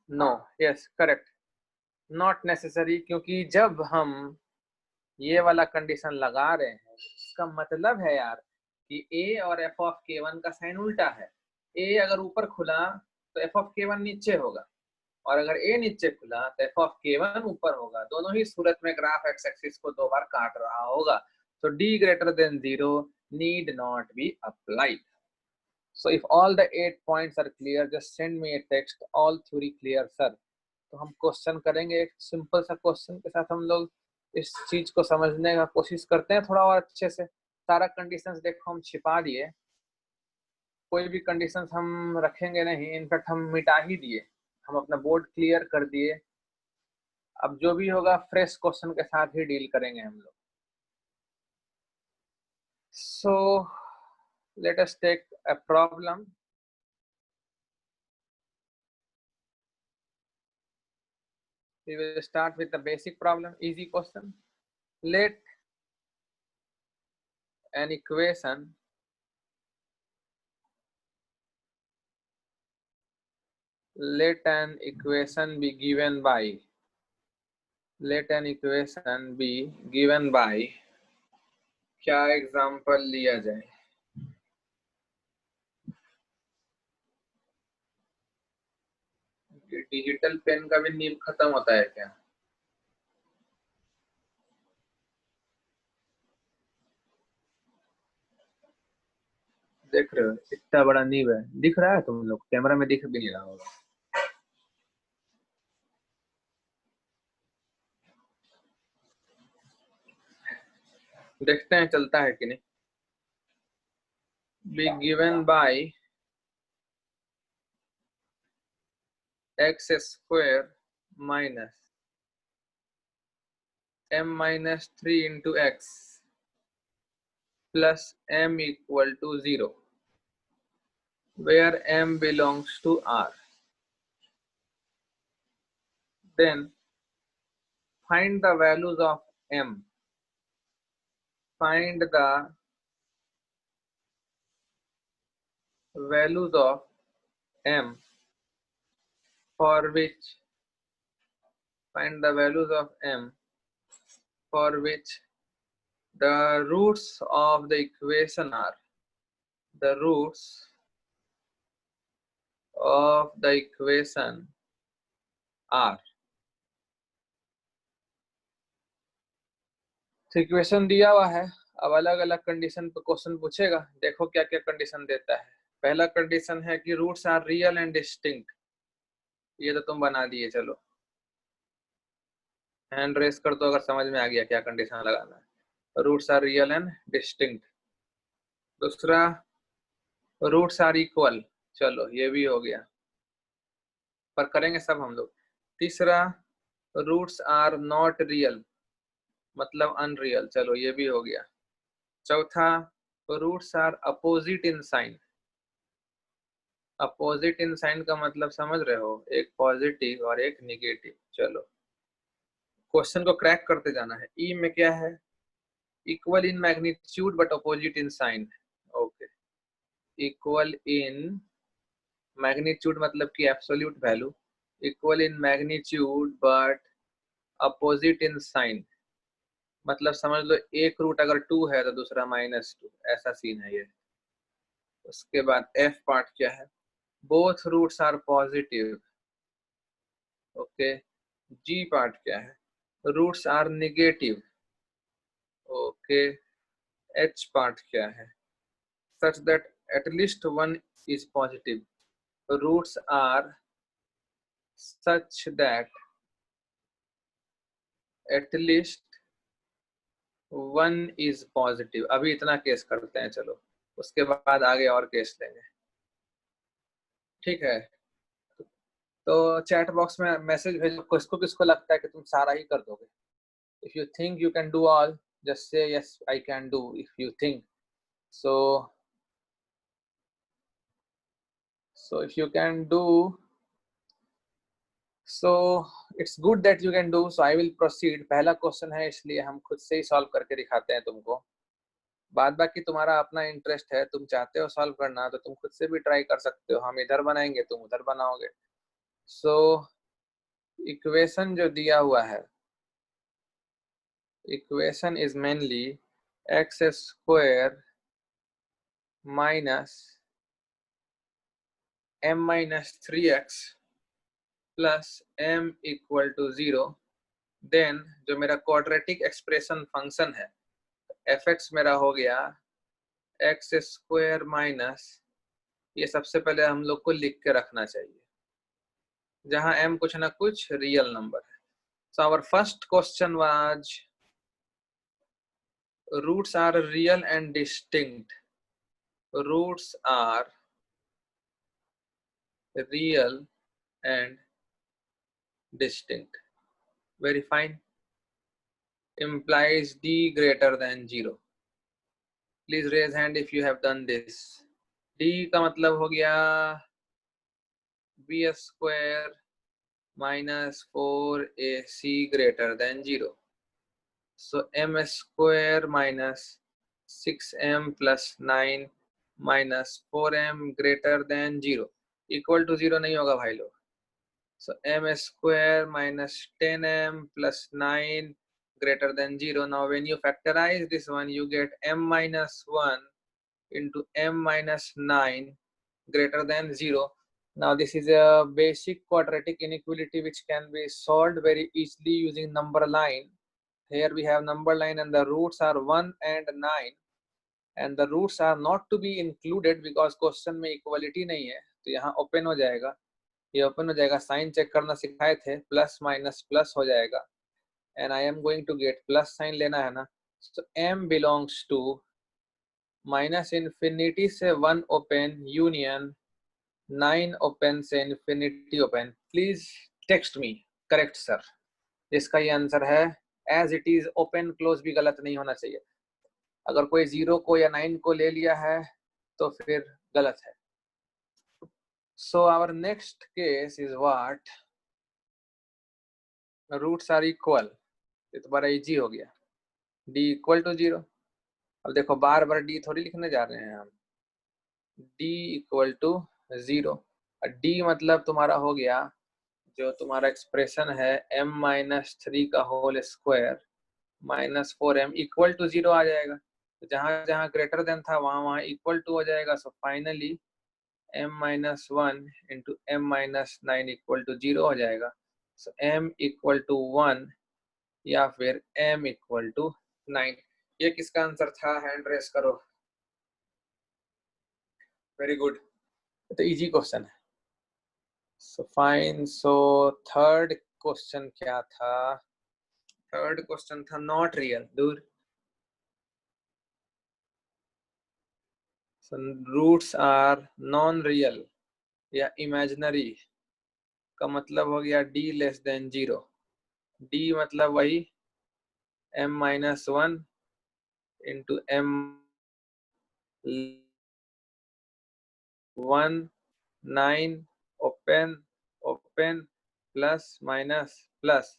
No, yes correct, not necessary, क्योंकि जब हम ये वाला कंडीशन लगा रहे हैं इसका मतलब है यार कि a और f ऑफ k1 का साइन उल्टा है। a अगर ऊपर खुला तो f ऑफ k1 नीचे होगा, और अगर a नीचे खुला तो f ऑफ k1 ऊपर होगा। दोनों ही सूरत में ग्राफ एक्स एक्सिस को 2 बार काट रहा होगा। तो d greater than 0 need not be applied. So if all the 8 points are clear, just send me a text, all theory clear sir. तो हम क्वेश्चन करेंगे, एक सिंपल सा क्वेश्चन के साथ हम लोग इस चीज को समझने का कोशिश करते हैं थोड़ा और अच्छे से। सारा कंडीशंस देखो हम छिपा दिए, कोई भी कंडीशंस हम रखेंगे नहीं, इनफैक्ट हम मिटा ही दिए, हम अपना बोर्ड क्लियर कर दिए। अब जो भी होगा फ्रेश क्वेश्चन के साथ ही डील करेंगे हम लोग। So let us take a problem. We will start with the basic problem, easy question. Let an equation be given by, let an equation be given by, क्या एग्जाम्पल लिया जाए? Digital pen का भी नीब खत्म होता है क्या? देख रहे हो इतना बड़ा नीब है, दिख रहा है तुम लोग? कैमरा में दिख भी नहीं रहा होगा। देखते हैं चलता है कि नहीं। Be given by x square minus m-3 into x plus m equal to 0, where m belongs to R. Then find the values of m. Find the values of m for which, find the values of m for which the roots of the equation are, the roots of the equation are. तो equation दिया हुआ है, अब अलग अलग condition पे question पूछेगा। देखो क्या क्या कंडीशन देता है। पहला कंडीशन है कि roots are real and distinct, ये तो तुम बना दिए। चलो हैंड रेस कर दो अगर समझ में आ गया क्या कंडीशन लगाना है। Roots are real and distinct. दूसरा रूट्स आर इक्वल, चलो ये भी हो गया, पर करेंगे सब हम लोग। तीसरा रूट्स आर नॉट रियल, मतलब अनरियल, चलो ये भी हो गया। चौथा roots are opposite in sign. Opposite in sign का मतलब समझ रहे हो, एक पॉजिटिव और एक निगेटिव। चलो क्वेश्चन को क्रैक करते जाना है। ई में क्या है? Equal in magnitude but opposite in sign. Okay, equal in magnitude मतलब कि absolute value, equal in magnitude but opposite in sign, मतलब समझ लो एक रूट अगर 2 है तो दूसरा -2, ऐसा सीन है ये। उसके बाद एफ पार्ट क्या है? Both roots are positive. Okay, g part क्या है? Roots are negative. Okay, h part क्या है? Such that at least one is positive. Roots are such that at least one is positive. अभी इतना case करते हैं, चलो उसके बाद आगे और केस लेंगे, ठीक है? तो चैट बॉक्स में मैसेज भेजो किसको किसको लगता है कि तुम सारा ही कर दोगे। If you think you can do all, just say yes, I can do. If you think so, if you can do, so it's good that you can do. So I will proceed. पहला question है इसलिए हम खुद से ही solve करके दिखाते हैं तुमको। बाद बाकी तुम्हारा अपना इंटरेस्ट है, तुम चाहते हो सॉल्व करना तो तुम खुद से भी ट्राई कर सकते हो। हम इधर बनाएंगे, तुम उधर बनाओगे। सो इक्वेशन जो दिया हुआ है, equation is mainly x square minus m minus 3x plus m equal to 0। Then जो मेरा क्वाड्रेटिक एक्सप्रेशन फंक्शन है fx मेरा हो गया एक्स स्क्वायर माइनस, ये सबसे पहले हम लोग को लिख के रखना चाहिए, जहां m कुछ ना कुछ रियल नंबर है। So our first question was roots are real and distinct. Roots are real and distinct. Very fine. Implies d greater than 0. Please raise hand if you have done this. d का मतलब हो गया b square minus 4ac greater than 0. So m square minus 6m plus 9 minus 4m greater than 0 equal to 0 नहीं होगा भाई लोग। So m square minus 10m plus 9 greater than 0. Now when you factorize this one, you get m minus 1 into m minus 9 greater than 0. Now this is a basic quadratic inequality which can be solved very easily using number line. Here we have number line and the roots are 1 and 9, and the roots are not to be included because question में equality नहीं है, तो यहाँ open हो जाएगा, ये open हो जाएगा। साइन चेक करना सिखाए थे, प्लस माइनस प्लस हो जाएगा, and I am going to get plus sign लेना है ना। So m belongs to minus infinity से 1 ओपन यूनियन 9 ओपन से infinity open. Please text me correct sir, जिसका ये आंसर है। As it is open close भी गलत नहीं होना चाहिए। अगर कोई 0 को या 9 को ले लिया है तो फिर गलत है। So our next case is what? Roots are equal. ये तो बड़ा इजी हो गया, d इक्वल टू 0। अब देखो बार बार d थोड़ी लिखने जा रहे हैं हम, d इक्वल टू 0। d मतलब तुम्हारा हो गया जो तुम्हारा एक्सप्रेशन है m माइनस 3 का whole square minus 4m equal to 0 आ जाएगा। तो जहां जहां ग्रेटर देन था वहां वहां इक्वल टू हो जाएगा। So finally m minus 1 into m minus 9 equal to 0 हो जाएगा। सो m इक्वल टू 1 या फिर m इक्वल टू 9। ये किसका आंसर था? हैंड रेस करो। वेरी गुड, तो इजी क्वेश्चन है। So fine. So third question क्या था? थर्ड क्वेश्चन था नॉट रियल। दूर। रूट्स आर नॉन रियल या इमेजिनरी का मतलब हो गया d लेस देन 0। d मतलब वही m minus 1 into m 1 9 open open plus minus plus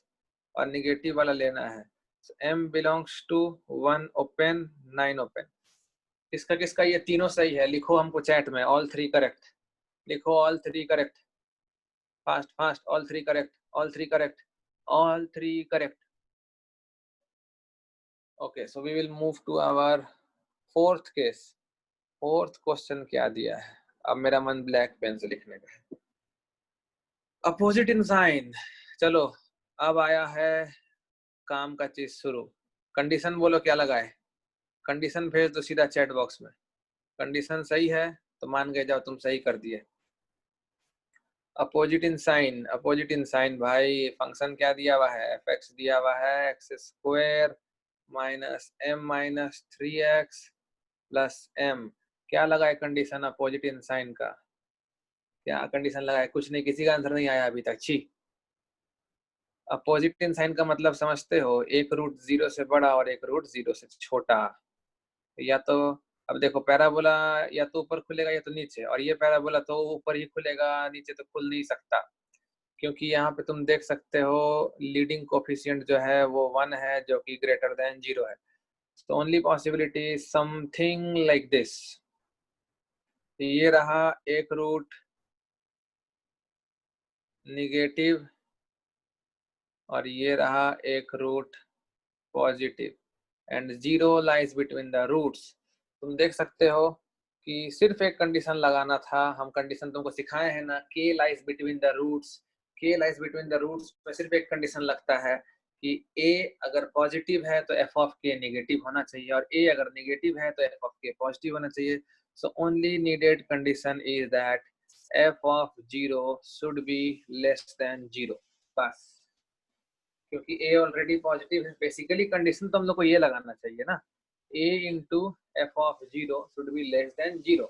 और निगेटिव वाला लेना है। so, m belongs to 1 open 9 open. किसका किसका ये तीनों सही है? लिखो हमको चैट में ऑल 3 करेक्ट। लिखो all 3 correct, fast fast. All 3 correct, all 3 correct, all 3 correct. Okay, so we will move to our fourth case. Fourth question क्या दिया है? अब मेरा मन ब्लैक पेन से लिखने का है। Opposite in sign. चलो अब आया है काम का चीज शुरू। कंडीशन बोलो क्या लगाए? कंडीशन भेज दो सीधा चैट बॉक्स में। कंडीशन सही है तो मान गए जाओ तुम सही कर दिए। Opposite in sign, opposite in sign भाई फंक्शन क्या दिया हुआ है? fx दिया हुआ है x square minus m minus 3x plus m। क्या लगाए कंडीशन अपोजिट इन साइन का? क्या कंडीशन लगाए? कुछ नहीं, किसी का आंसर नहीं आया अभी तक। छी, अपोजिट इन साइन का मतलब समझते हो, एक रूट 0 से बड़ा और एक रूट 0 से छोटा। या तो अब देखो पैराबोला या तो ऊपर खुलेगा या तो नीचे, और ये पैराबोला तो ऊपर ही खुलेगा, नीचे तो खुल नहीं सकता, क्योंकि यहाँ पे तुम देख सकते हो लीडिंग कोफिशिएंट जो है वो 1 है, जो कि ग्रेटर देन 0 है। तो only possibility something like this. ये रहा एक रूट निगेटिव और ये रहा एक root positive, and 0 lies between the roots. तुम देख सकते हो कि सिर्फ एक कंडीशन लगाना था, हम कंडीशन तुमको सिखाए हैं ना, k lies between the roots. k lies between the roots में सिर्फ एक कंडीशन लगता है कि a अगर पॉजिटिव है तो f ऑफ k नेगेटिव होना चाहिए, और a अगर नेगेटिव है तो f ऑफ k पॉजिटिव होना चाहिए। So only needed condition is that f of 0 should be less than 0, बस। क्योंकि a ऑलरेडी पॉजिटिव है, बेसिकली कंडीशन तो हम लोग को ये लगाना चाहिए ना, a into f of 0 should be less than 0,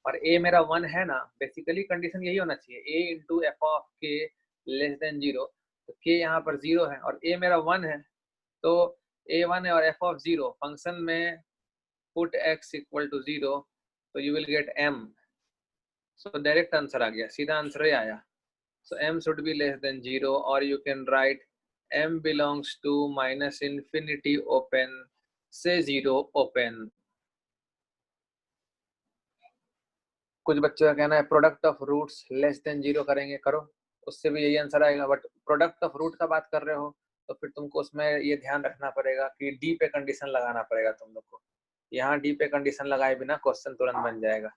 और a मेरा 1 है ना, बेसिकली कंडीशन यही होना चाहिए, a into f of k less than 0। तो k यहाँ पर 0 है और a मेरा 1 है, तो a 1 है और f ऑफ 0 फंक्शन में पुट x इक्वल टू 0, तो you will get m। So direct answer आ गया, सीधा आंसर ही आया। So m should be less than 0, or you can write m belongs to minus infinity open से 0 open। कुछ बच्चों का कहना है product of roots less than 0 करेंगे, करो, उससे भी यही आंसर आएगा। बट प्रोडक्ट ऑफ रूट का बात कर रहे हो तो फिर तुमको उसमें ये ध्यान रखना पड़ेगा कि d पे कंडीशन लगाना पड़ेगा तुम लोग को। यहाँ d पे कंडीशन लगाए बिना क्वेश्चन तुरंत बन जाएगा।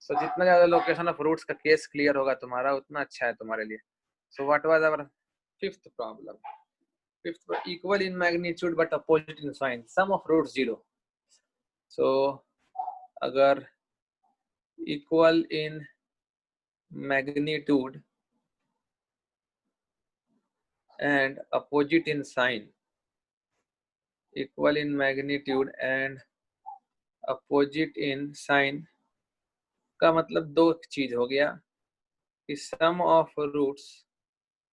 सो जितना ज्यादा लोकेशन ऑफ रूट्स का केस क्लियर होगा तुम्हारा, उतना अच्छा है तुम्हारे लिए। So what was our fifth problem? Fifth, equal in magnitude but opposite in sign, sum of root 0। So अगर equal in magnitude and opposite in sign, equal in magnitude and opposite in sign का मतलब दो चीज हो गया कि sum of roots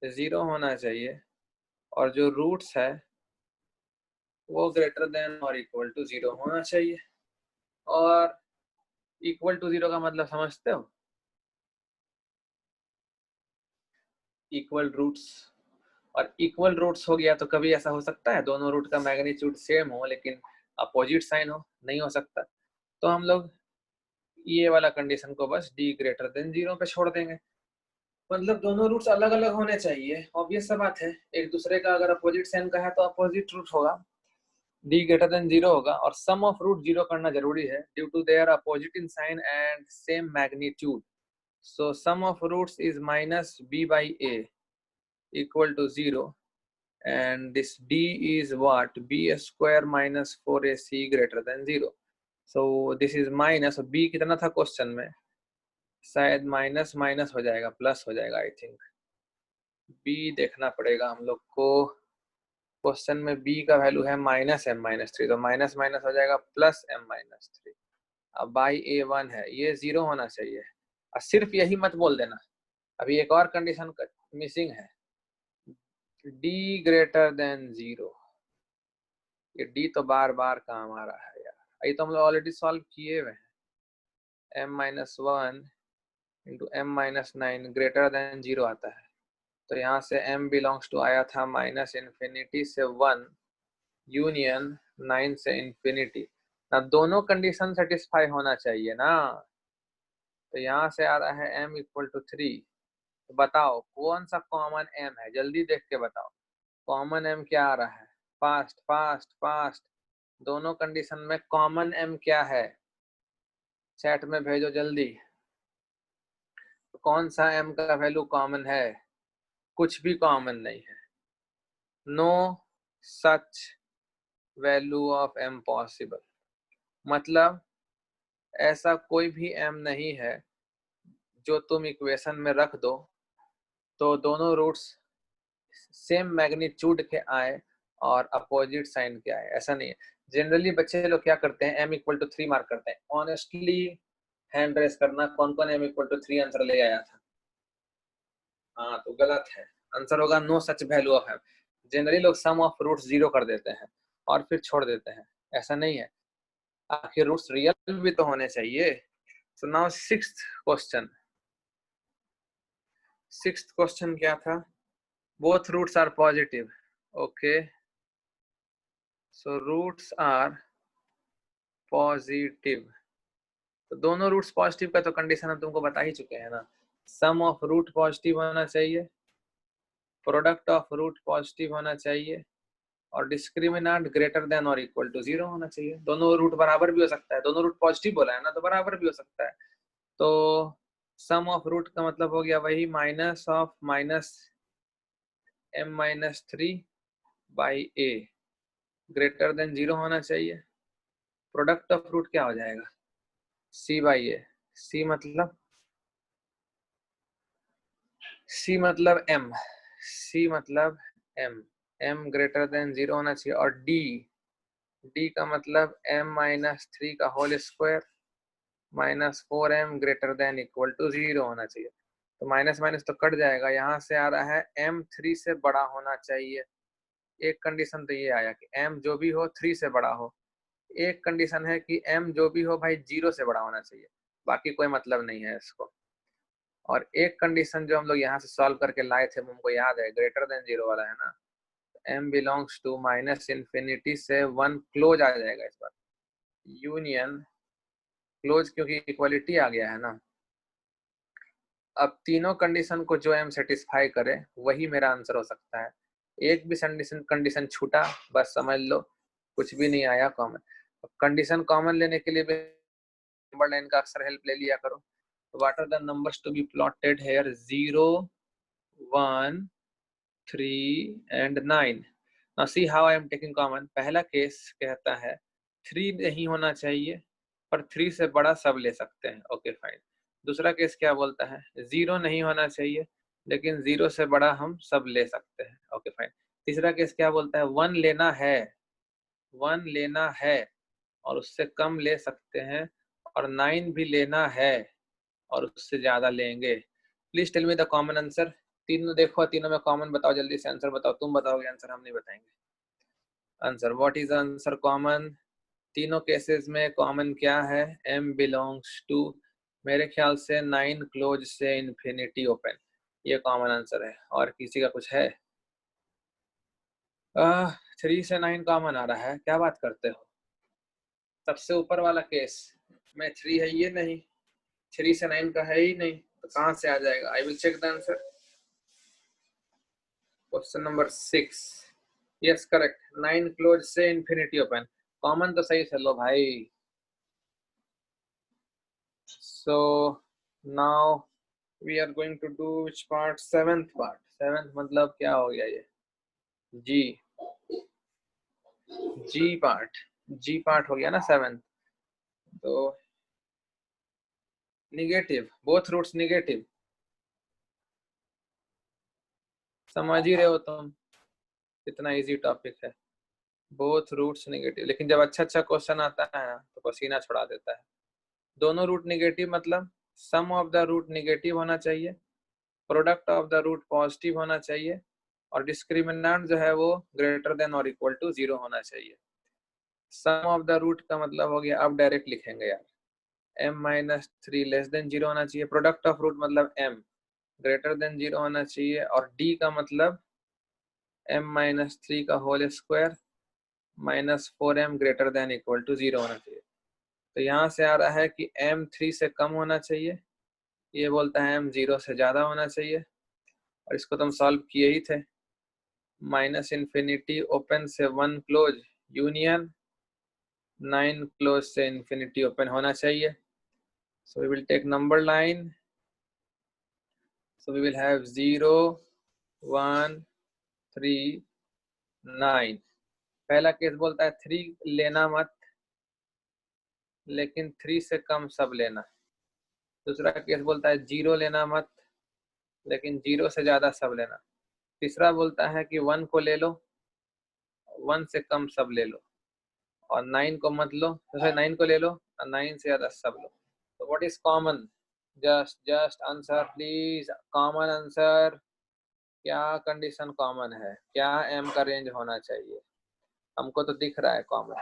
0 होना चाहिए और जो रूट्स है वो ग्रेटर देन और इक्वल टू 0 होना चाहिए। और इक्वल टू 0 का मतलब समझते हो? इक्वल रूट्स, और इक्वल रूट्स हो गया तो कभी ऐसा हो सकता है दोनों रूट का मैग्नीट्यूड सेम हो लेकिन अपोजिट साइन हो? नहीं हो सकता। तो हम लोग ये वाला कंडीशन को बस d ग्रेटर देन 0 पे छोड़ देंगे। मतलब दोनों रूट्स अलग अलग होने चाहिए, ऑब्वियस सा बात है। एक दूसरे का अगर अपोजिट साइन का है तो अपोजिट रूट होगा, d ग्रेटर देन 0 होगा, और सम ऑफ रूट 0 करना जरूरी है due to their opposite in sign and same magnitude. So sum of roots is minus b by a equal to 0, and this d is what? b square minus 4ac greater than 0। so this is minus, b कितना था question में? शायद minus minus हो जाएगा, plus हो जाएगा I think. b देखना पड़ेगा हम लोग को, क्वेश्चन में b का वैल्यू है माइनस m माइनस 3, तो माइनस माइनस हो जाएगा प्लस m माइनस 3। अब बाई a1 है, ये 0 होना चाहिए। और सिर्फ यही मत बोल देना, अभी एक और कंडीशन मिसिंग है, d ग्रेटर देन 0। ये d तो बार बार काम आ रहा है यार, ये तो हम लोग ऑलरेडी सॉल्व किए हुए हैं। m minus 1 into m minus 9 greater than 0 आता है, तो यहाँ से m बिलोंग्स टू आया था माइनस इन्फिनिटी से 1 यूनियन 9 से इन्फिनिटी ना, दोनों कंडीशन सेटिस्फाई होना चाहिए ना। तो यहाँ से आ रहा है m इक्वल टू 3। तो बताओ कौन सा कॉमन m है, जल्दी देख के बताओ कॉमन m क्या आ रहा है। फास्ट फास्ट फास्ट, दोनों कंडीशन में कॉमन m क्या है, चैट में भेजो जल्दी। तो कौन सा m का वैल्यू कॉमन है? कुछ भी कॉमन नहीं है, no such value of m possible. मतलब ऐसा कोई भी m नहीं है जो तुम इक्वेशन में रख दो तो दोनों रूट्स सेम मैग्नीट्यूड के आए और अपोजिट साइन के आए, ऐसा नहीं है। जनरली बच्चे लोग क्या करते हैं, m इक्वल टू 3 मार्क करते हैं। ऑनेस्टली हैंड रेस करना, कौन कौन m इक्वल टू 3 आंसर ले आया था? हाँ तो गलत है, आंसर होगा no such value of m। Generally लोग सम ऑफ रूट्स 0 कर देते हैं और फिर छोड़ देते हैं, ऐसा नहीं है, आखिर रूट्स रियल भी तो होने चाहिए। सो नाउ सिक्स्थ क्वेश्चन क्या था? Both roots are positive. Okay, so roots are positive, तो दोनों रूट्स पॉजिटिव का तो कंडीशन हम तुमको बता ही चुके हैं ना, सम ऑफ रूट पॉजिटिव होना चाहिए, प्रोडक्ट ऑफ रूट पॉजिटिव होना चाहिए, और डिस्क्रिमिनेंट ग्रेटर देन और इक्वल टू 0 होना चाहिए। दोनों रूट बराबर भी हो सकता है, दोनों रूट पॉजिटिव बोला है ना, तो बराबर भी हो सकता है। तो सम ऑफ रूट का मतलब हो गया वही minus of minus m-3 by a, greater than 0 होना चाहिए। प्रोडक्ट ऑफ रूट क्या हो जाएगा? c by a। c मतलब m, c मतलब m ग्रेटर देन 0 होना चाहिए, और d का मतलब m-3 का whole square -4m greater than equal to 0 होना चाहिए। तो माइनस माइनस तो कट जाएगा, यहाँ से आ रहा है m3 से बड़ा होना चाहिए। एक कंडीशन तो ये आया कि m जो भी हो 3 से बड़ा हो, एक कंडीशन है कि m जो भी हो भाई 0 से बड़ा होना चाहिए, बाकी कोई मतलब नहीं है इसको। और एक कंडीशन जो हम लोग यहाँ से सॉल्व करके लाए थे, हमको याद है, ग्रेटर देन 0 वाला है ना, m बिलोंग्स टू -∞ से 1 क्लोज आ जाएगा इस बार, यूनियन क्लोज, क्योंकि इक्वलिटी आ गया है ना। अब तीनों कंडीशन को जो m सेटिस्फाई करे वही मेरा आंसर हो सकता है। एक भी कंडीशन छूटा, बस समझ लो कुछ भी नहीं आया कॉमन। कंडीशन कॉमन लेने के लिए नंबर लाइन का अक्सर हेल्प ले लिया करो। What are the numbers to be plotted here? 0, 1, 3 and 9। Now see how I am taking common. पहला केस कहता है 3 नहीं होना चाहिए, पर 3 से बड़ा सब ले सकते हैं। Okay fine. दूसरा केस क्या बोलता है? 0 नहीं होना चाहिए, लेकिन 0 से बड़ा हम सब ले सकते हैं। Okay fine. तीसरा केस क्या बोलता है? 1 लेना है, 1 लेना है और उससे कम ले सकते हैं, और 9 भी लेना है और उससे ज्यादा लेंगे। Please tell me the common answer. तीनों देखो, तीनों में कॉमन बताओ, जल्दी से आंसर बताओ। तुम बताओगे आंसर, हम नहीं बताएंगे answer. What is answer common? तीनों केसेस में कॉमन क्या है? m बिलोंग्स टू, मेरे ख्याल से 9 क्लोज से इन्फिनिटी ओपन, ये कॉमन आंसर है। और किसी का कुछ है? 3 से 9 कॉमन आ रहा है, क्या बात करते हो? सबसे ऊपर वाला केस में 3 है, ये नहीं, 3 से 9 का है ही नहीं, तो कहाँ से आ जाएगा? I will check the answer. Question number 6, yes correct, 9 close से इन्फिनिटी ओपन। कॉमन तो सही से लो भाई। So now we are going to do which part? Seventh part. Seventh मतलब क्या हो गया ये? जी, जी पार्ट हो गया ना सेवेंथ। तो निगेटिव, बोथ रूट्स निगेटिव, समझ ही रहे हो तुम कितना इजी टॉपिक है। बोथ रूट्स निगेटिव, लेकिन जब अच्छा अच्छा क्वेश्चन आता है ना तो पसीना छुड़ा देता है। दोनों रूट निगेटिव मतलब sum of the root negative होना चाहिए, product of the root positive होना चाहिए, और डिस्क्रिमिनेंट जो है वो ग्रेटर देन और इक्वल टू 0 होना चाहिए। सम ऑफ द रूट का मतलब हो गया, अब डायरेक्ट लिखेंगे यार, m-3 लेस देन 0 होना चाहिए। प्रोडक्ट ऑफ रूट मतलब m ग्रेटर देन 0 होना चाहिए, और d का मतलब m-3 का whole square -4m greater than equal to 0 होना चाहिए। तो यहाँ से आ रहा है कि m3 से कम होना चाहिए, ये बोलता है m0 से ज्यादा होना चाहिए, और इसको तो हम सॉल्व किए ही थे। -∞ ओपन से 1 क्लोज, यूनियन 9 क्लोज से इन्फिनिटी ओपन होना चाहिए। So we will take number line. So we will have 0, 1, 3, 9। पहला केस बोलता है 3 लेना मत, लेकिन 3 से कम सब लेना। दूसरा केस बोलता है 0 लेना मत, लेकिन 0 से ज्यादा सब लेना। तीसरा बोलता है कि 1 को ले लो, 1 से कम सब ले लो, और 9 को मत लो, जैसे 9 को ले लो और 9 से ज्यादा सब लो। तो what is common? Just answer please, common answer. क्या कंडीशन कॉमन है? क्या m का रेंज होना चाहिए? हमको तो दिख रहा है कॉमन।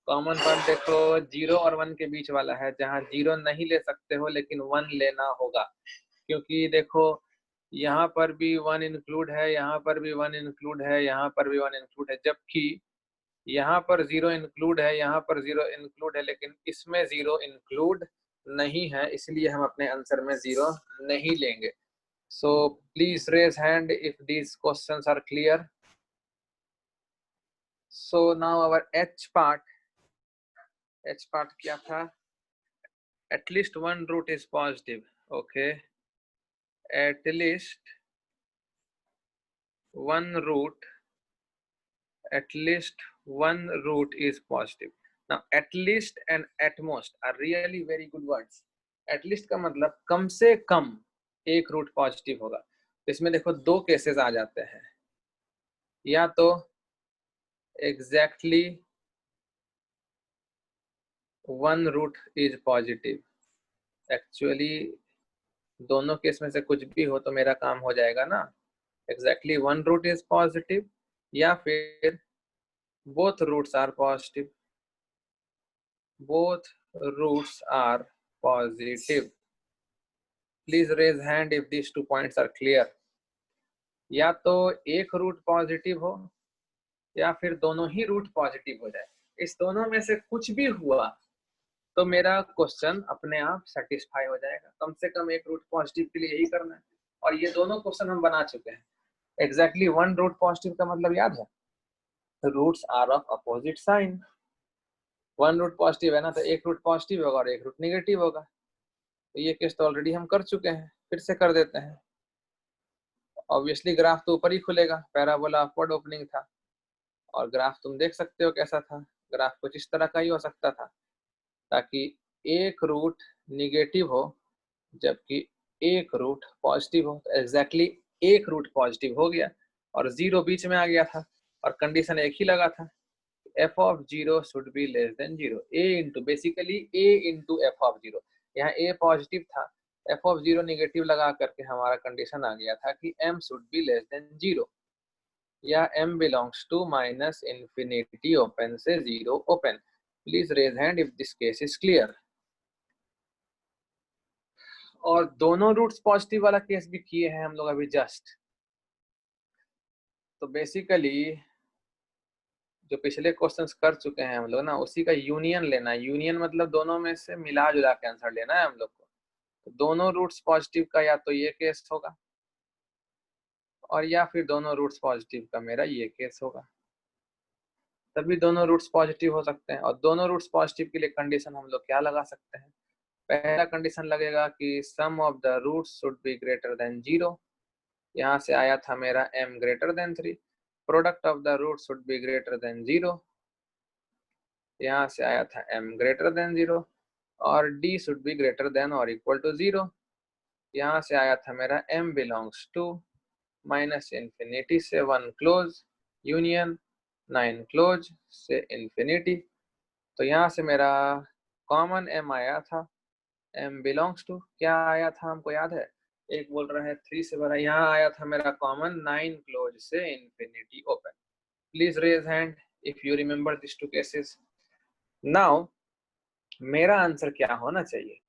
कॉमन पर देखो 0 और 1 के बीच वाला है, जहाँ 0 नहीं ले सकते हो लेकिन 1 लेना होगा, क्योंकि देखो यहाँ पर भी 1 इंक्लूड है, यहाँ पर भी 1 इंक्लूड है, यहाँ पर भी 1 इंक्लूड है, जबकि यहाँ पर 0 इंक्लूड है, यहाँ पर 0 इंक्लूड है, लेकिन इसमें 0 इंक्लूड नहीं है, इसलिए हम अपने आंसर में 0 नहीं लेंगे। So please raise hand if these questions are clear. So now our H part क्या था? At least one root is positive. Okay. At least one root is positive. Now at least and at most are really very good words. At least का मतलब कम से कम एक root positive होगा। तो इसमें देखो दो केसेस आ जाते हैं, या तो exactly one root is positive, actually दोनों केस में से कुछ भी हो तो मेरा काम हो जाएगा ना, exactly one root is positive, या फिर both roots are positive. Both roots are positive. Please raise hand if these 2 points are clear. या तो एक रूट पॉजिटिव हो या फिर दोनों ही रूट पॉजिटिव हो जाए। इस दोनों में से कुछ भी हुआ तो मेरा क्वेश्चन अपने आप सेटिस्फाई हो जाएगा। कम से कम एक रूट पॉजिटिव के लिए यही करना है, और ये दोनों क्वेश्चन हम बना चुके हैं। एग्जैक्टली वन रूट पॉजिटिव का मतलब याद है, roots are of opposite sign. One root positive है ना, तो एक रूट पॉजिटिव होगा और एक रूट नेगेटिव होगा। तो ये केस तो ऑलरेडी हम कर चुके हैं, फिर से कर देते हैं। ऑब्वियसली ग्राफ तो ऊपर ही खुलेगा, पैराबोला अपवर्ड ओपनिंग था, और ग्राफ तुम देख सकते हो कैसा था। ग्राफ कुछ इस तरह का ही हो सकता था, ताकि एक रूट निगेटिव हो जबकि एक रूट पॉजिटिव हो। तो एग्जैक्टली एक रूट पॉजिटिव हो गया और 0 बीच में आ गया था, और कंडीशन एक ही लगा था, f of 0 should be less than 0. a into basically a into f of 0. यहाँ a पॉजिटिव था, f of 0 नेगेटिव लगा करके हमारा कंडीशन आ गया था कि m should be less than 0, या m belongs to minus infinity open से 0 open. Please raise hand if this case is clear. और दोनों रूट्स पॉजिटिव वाला केस भी किए हैं हम लोग अभी जस्ट। तो बेसिकली जो पिछले क्वेश्चंस कर चुके हैं हम लोग ना, उसी का यूनियन लेना है। यूनियन मतलब दोनों में से मिला जुला के आंसर लेना है हम लोग को। तो दोनों रूट्स पॉजिटिव का या तो ये केस होगा, और या फिर दोनों रूट्स पॉजिटिव का मेरा ये केस होगा, तभी दोनों रूट्स पॉजिटिव हो सकते हैं। और दोनों रूट्स पॉजिटिव के लिए कंडीशन हम लोग क्या लगा सकते हैं? पहला कंडीशन लगेगा कि sum of the roots should be greater than 0। यहाँ से आया था मेरा m greater than 3। Product of the root should be greater than 0। यहाँ से आया था m ग्रेटर देन 0, और d should be greater than और इक्वल टू 0। यहाँ से आया था मेरा m belongs to minus infinity से 1 क्लोज, यूनियन 9 क्लोज से इन्फिनिटी। तो यहाँ से मेरा कॉमन m आया था, m बिलोंग्स टू क्या आया था हमको याद है? एक बोल रहा है 3 से बड़ा, यहाँ आया था मेरा कॉमन 9 क्लोज से infinity open. Please raise hand if you remember this two cases. Now मेरा आंसर क्या होना चाहिए?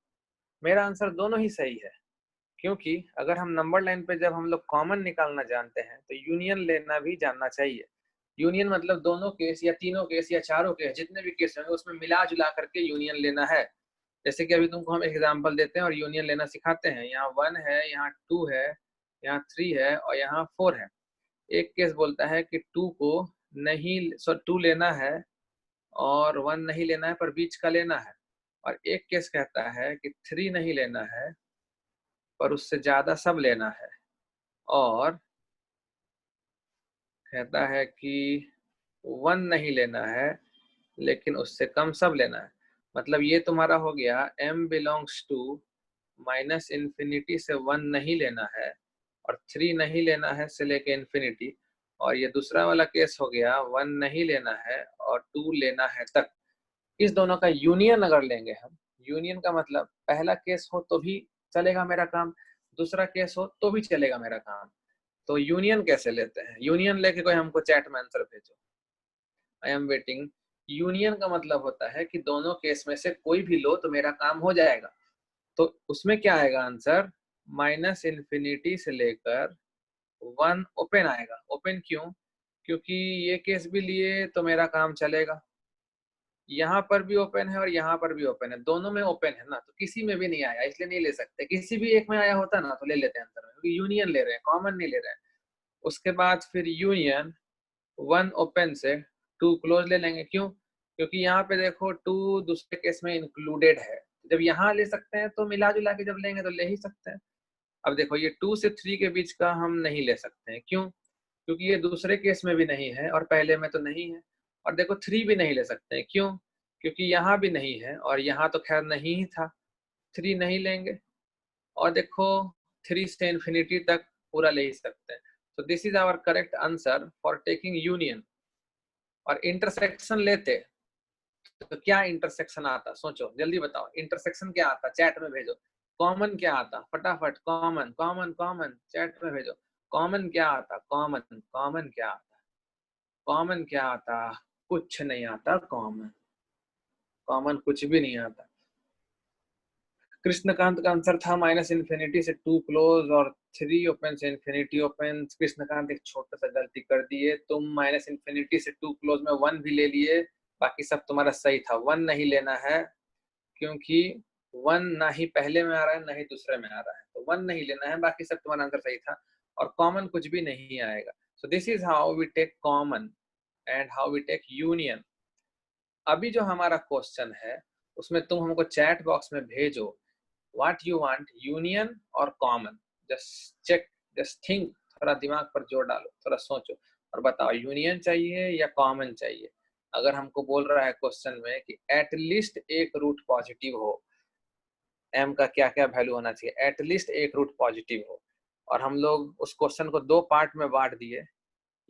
मेरा आंसर दोनों ही सही है, क्योंकि अगर हम नंबर लाइन पे जब हम लोग कॉमन निकालना जानते हैं तो यूनियन लेना भी जानना चाहिए। यूनियन मतलब दोनों केस या तीनों केस या चारों केस, जितने भी केस होंगे उसमें मिला जुला करके यूनियन लेना है। जैसे कि अभी तुमको हम एग्जांपल देते हैं और यूनियन लेना सिखाते हैं। यहाँ 1 है, यहाँ 2 है, यहाँ 3 है और यहाँ 4 है। एक केस बोलता है कि 2 को नहीं 2 लेना है और 1 नहीं लेना है पर बीच का लेना है, और एक केस कहता है कि 3 नहीं लेना है पर उससे ज्यादा सब लेना है, और कहता है कि 1 नहीं लेना है लेकिन उससे कम सब लेना है। मतलब ये तुम्हारा हो गया m belongs to minus infinity से 1 नहीं लेना है और 3 नहीं लेना है से लेके इन्फिनिटी, और ये दूसरा वाला केस हो गया 1 नहीं लेना है और 2 लेना है तक। इस दोनों का यूनियन अगर लेंगे हम, यूनियन का मतलब पहला केस हो तो भी चलेगा मेरा काम, दूसरा केस हो तो भी चलेगा मेरा काम। तो यूनियन कैसे लेते हैं? यूनियन लेके कोई हमको चैट में आंसर भेजो, आई एम वेटिंग। यूनियन का मतलब होता है कि दोनों केस में से कोई भी लो तो मेरा काम हो जाएगा। तो उसमें क्या आएगा आंसर? माइनस इन्फिनिटी से लेकर 1 ओपन आएगा। ओपन क्यों? क्योंकि ये केस भी लिए तो मेरा काम चलेगा, यहाँ पर भी ओपन है और यहाँ पर भी ओपन है, दोनों में ओपन है ना, तो किसी में भी नहीं आया इसलिए नहीं ले सकते। किसी भी एक में आया होता ना तो ले लेते हैं आंसर में, क्योंकि यूनियन ले रहे हैं, कॉमन नहीं ले रहे हैं। उसके बाद फिर यूनियन 1 ओपन से 2 क्लोज ले लेंगे। क्यों? क्योंकि यहाँ पे देखो 2 दूसरे केस में इंक्लूडेड है, जब यहाँ ले सकते हैं तो मिला जुला के जब लेंगे तो ले ही सकते हैं। अब देखो ये 2 से 3 के बीच का हम नहीं ले सकते हैं। क्यों? क्योंकि ये दूसरे केस में भी नहीं है और पहले में तो नहीं है। और देखो 3 भी नहीं ले सकते हैं। क्यों? क्योंकि यहाँ भी नहीं है और यहाँ तो खैर नहीं ही था, 3 नहीं लेंगे। और देखो 3 से इन्फिनिटी तक पूरा ले ही सकते हैं। तो this is our correct answer for taking union. और इंटरसेक्शन लेते तो क्या इंटरसेक्शन आता? सोचो जल्दी बताओ, इंटरसेक्शन क्या आता? चैट में भेजो। कॉमन क्या आता? फटाफट कॉमन कॉमन कॉमन चैट में भेजो। कॉमन क्या आता? कॉमन कॉमन क्या आता? कॉमन क्या आता? कुछ नहीं आता। कॉमन कॉमन कुछ भी नहीं आता। कृष्णकांत का आंसर था माइनस इन्फिनिटी से 2 क्लोज और 3 ओपन से इन्फिनिटी ओपन। कृष्णकांत एक छोटा सा गलती कर दिए, तुम माइनस इन्फिनिटी से 2 क्लोज में 1 भी ले लिए, बाकी सब तुम्हारा सही था। 1 नहीं लेना है क्योंकि 1 ना ही पहले में आ रहा है ना ही दूसरे में आ रहा है, तो 1 नहीं लेना है, बाकी सब तुम्हारा आंसर सही था। और कॉमन कुछ भी नहीं आएगा। So this is how we take common and how we take union. अभी जो हमारा क्वेश्चन है उसमें तुम हमको चैट बॉक्स में भेजो व्हाट यू वांट, यूनियन और common. Just check, just think, थोड़ा दिमाग पर जोर डालो, थोड़ा सोचो और बताओ यूनियन चाहिए या कॉमन चाहिए। अगर हमको बोल रहा है क्वेश्चन में कि एटलीस्ट एक रूट पॉजिटिव हो, एम का क्या क्या वैल्यू होना चाहिए, एटलीस्ट एक रूट पॉजिटिव हो, और हम लोग उस क्वेश्चन को 2 पार्ट में बांट दिए,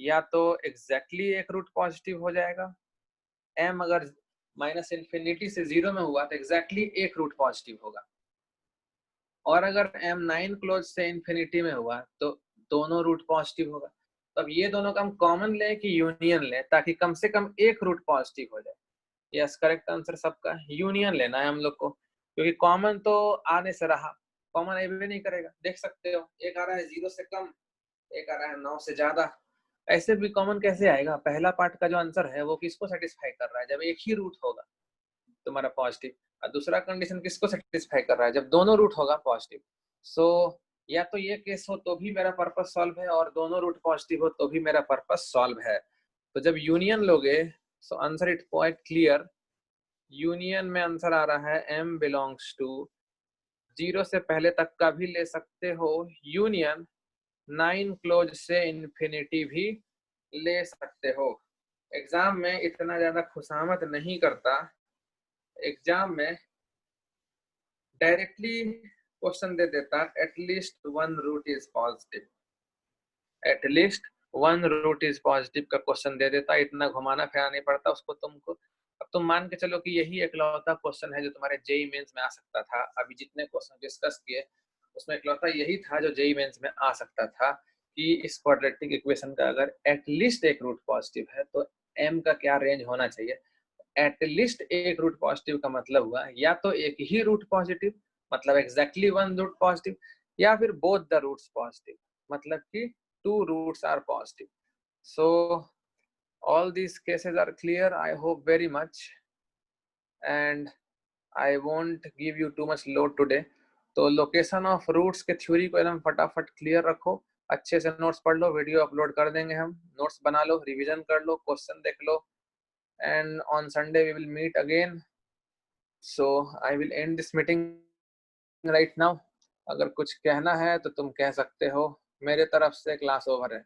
या तो एग्जैक्टली एक रूट पॉजिटिव हो जाएगा, एम अगर माइनस इन्फिनिटी से 0 में हुआ तो एग्जैक्टली एक रूट पॉजिटिव होगा, और अगर एम 9 क्लोज से इन्फिनिटी में हुआ तो दोनों रूट पॉजिटिव होगा। तो अब ये दोनों का हम कॉमन ले कि यूनियन ले, ताकि कम से कम एक रूट पॉजिटिव हो जाए। यस, करेक्ट आंसर सबका यूनियन लेना है हम लोग को, क्योंकि कॉमन तो आने से रहा, कॉमन एवे नहीं करेगा। देख सकते हो एक आ रहा है 0 से कम, एक आ रहा है 9 से ज्यादा, ऐसे भी कॉमन कैसे आएगा? पहला पार्ट का जो आंसर है वो किसको सेटिस्फाई कर रहा है? जब एक ही रूट होगा तुम्हारा पॉजिटिव, और दूसरा कंडीशन किसको सेटिस्फाई कर रहा है? जब दोनों रूट होगा पॉजिटिव। सो या तो ये केस हो तो भी मेरा पर्पस सॉल्व है, और दोनों रूट पॉजिटिव हो तो भी मेरा पर्पस सॉल्व है। तो जब यूनियन लोगे so answer it quite clear. Union में आंसर आ रहा है m बिलोंग्स टू 0 से पहले तक का भी ले सकते हो, यूनियन 9 क्लोज से इन्फिनिटी भी ले सकते हो। एग्जाम में इतना ज्यादा खुशामद नहीं करता, एग्जाम में डायरेक्टली क्वेश्चन दे देता at least 1 root is positive, at least 1 root is positive का क्वेश्चन दे देता, इतना घुमाना फिराना नहीं पड़ता उसको तुमको। अब तुम मान के चलो कि यही एकलौता क्वेश्चन है जो तुम्हारे जेई मेंस में आ सकता था। अभी जितने क्वेश्चन डिस्कस किए उसमें एकलौता यही था जो जेई मेंस में आ सकता था, कि इस क्वाड्रेटिक इक्वेशन का अगर एटलीस्ट एक रूट पॉजिटिव है तो एम का क्या रेंज होना चाहिए। एटलीस्ट एक रूट पॉजिटिव का मतलब हुआ या तो एक ही रूट पॉजिटिव, मतलब एग्जैक्टली 1 रूट पॉजिटिव, या फिर बोथ द रूट्स पॉजिटिव, मतलब कि 2 roots are positive. So all these cases are clear, I hope very much, and I won't give you too much load today. तो location of roots के theory को एकदम फटाफट clear रखो, अच्छे से नोट्स पढ़ लो, वीडियो अपलोड कर देंगे हम, नोट्स बना लो, रिवीजन कर लो, क्वेश्चन देख लो, and on Sunday we will meet again. So I will end this meeting right now. अगर कुछ कहना है तो तुम कह सकते हो, मेरे तरफ से क्लास ओवर है।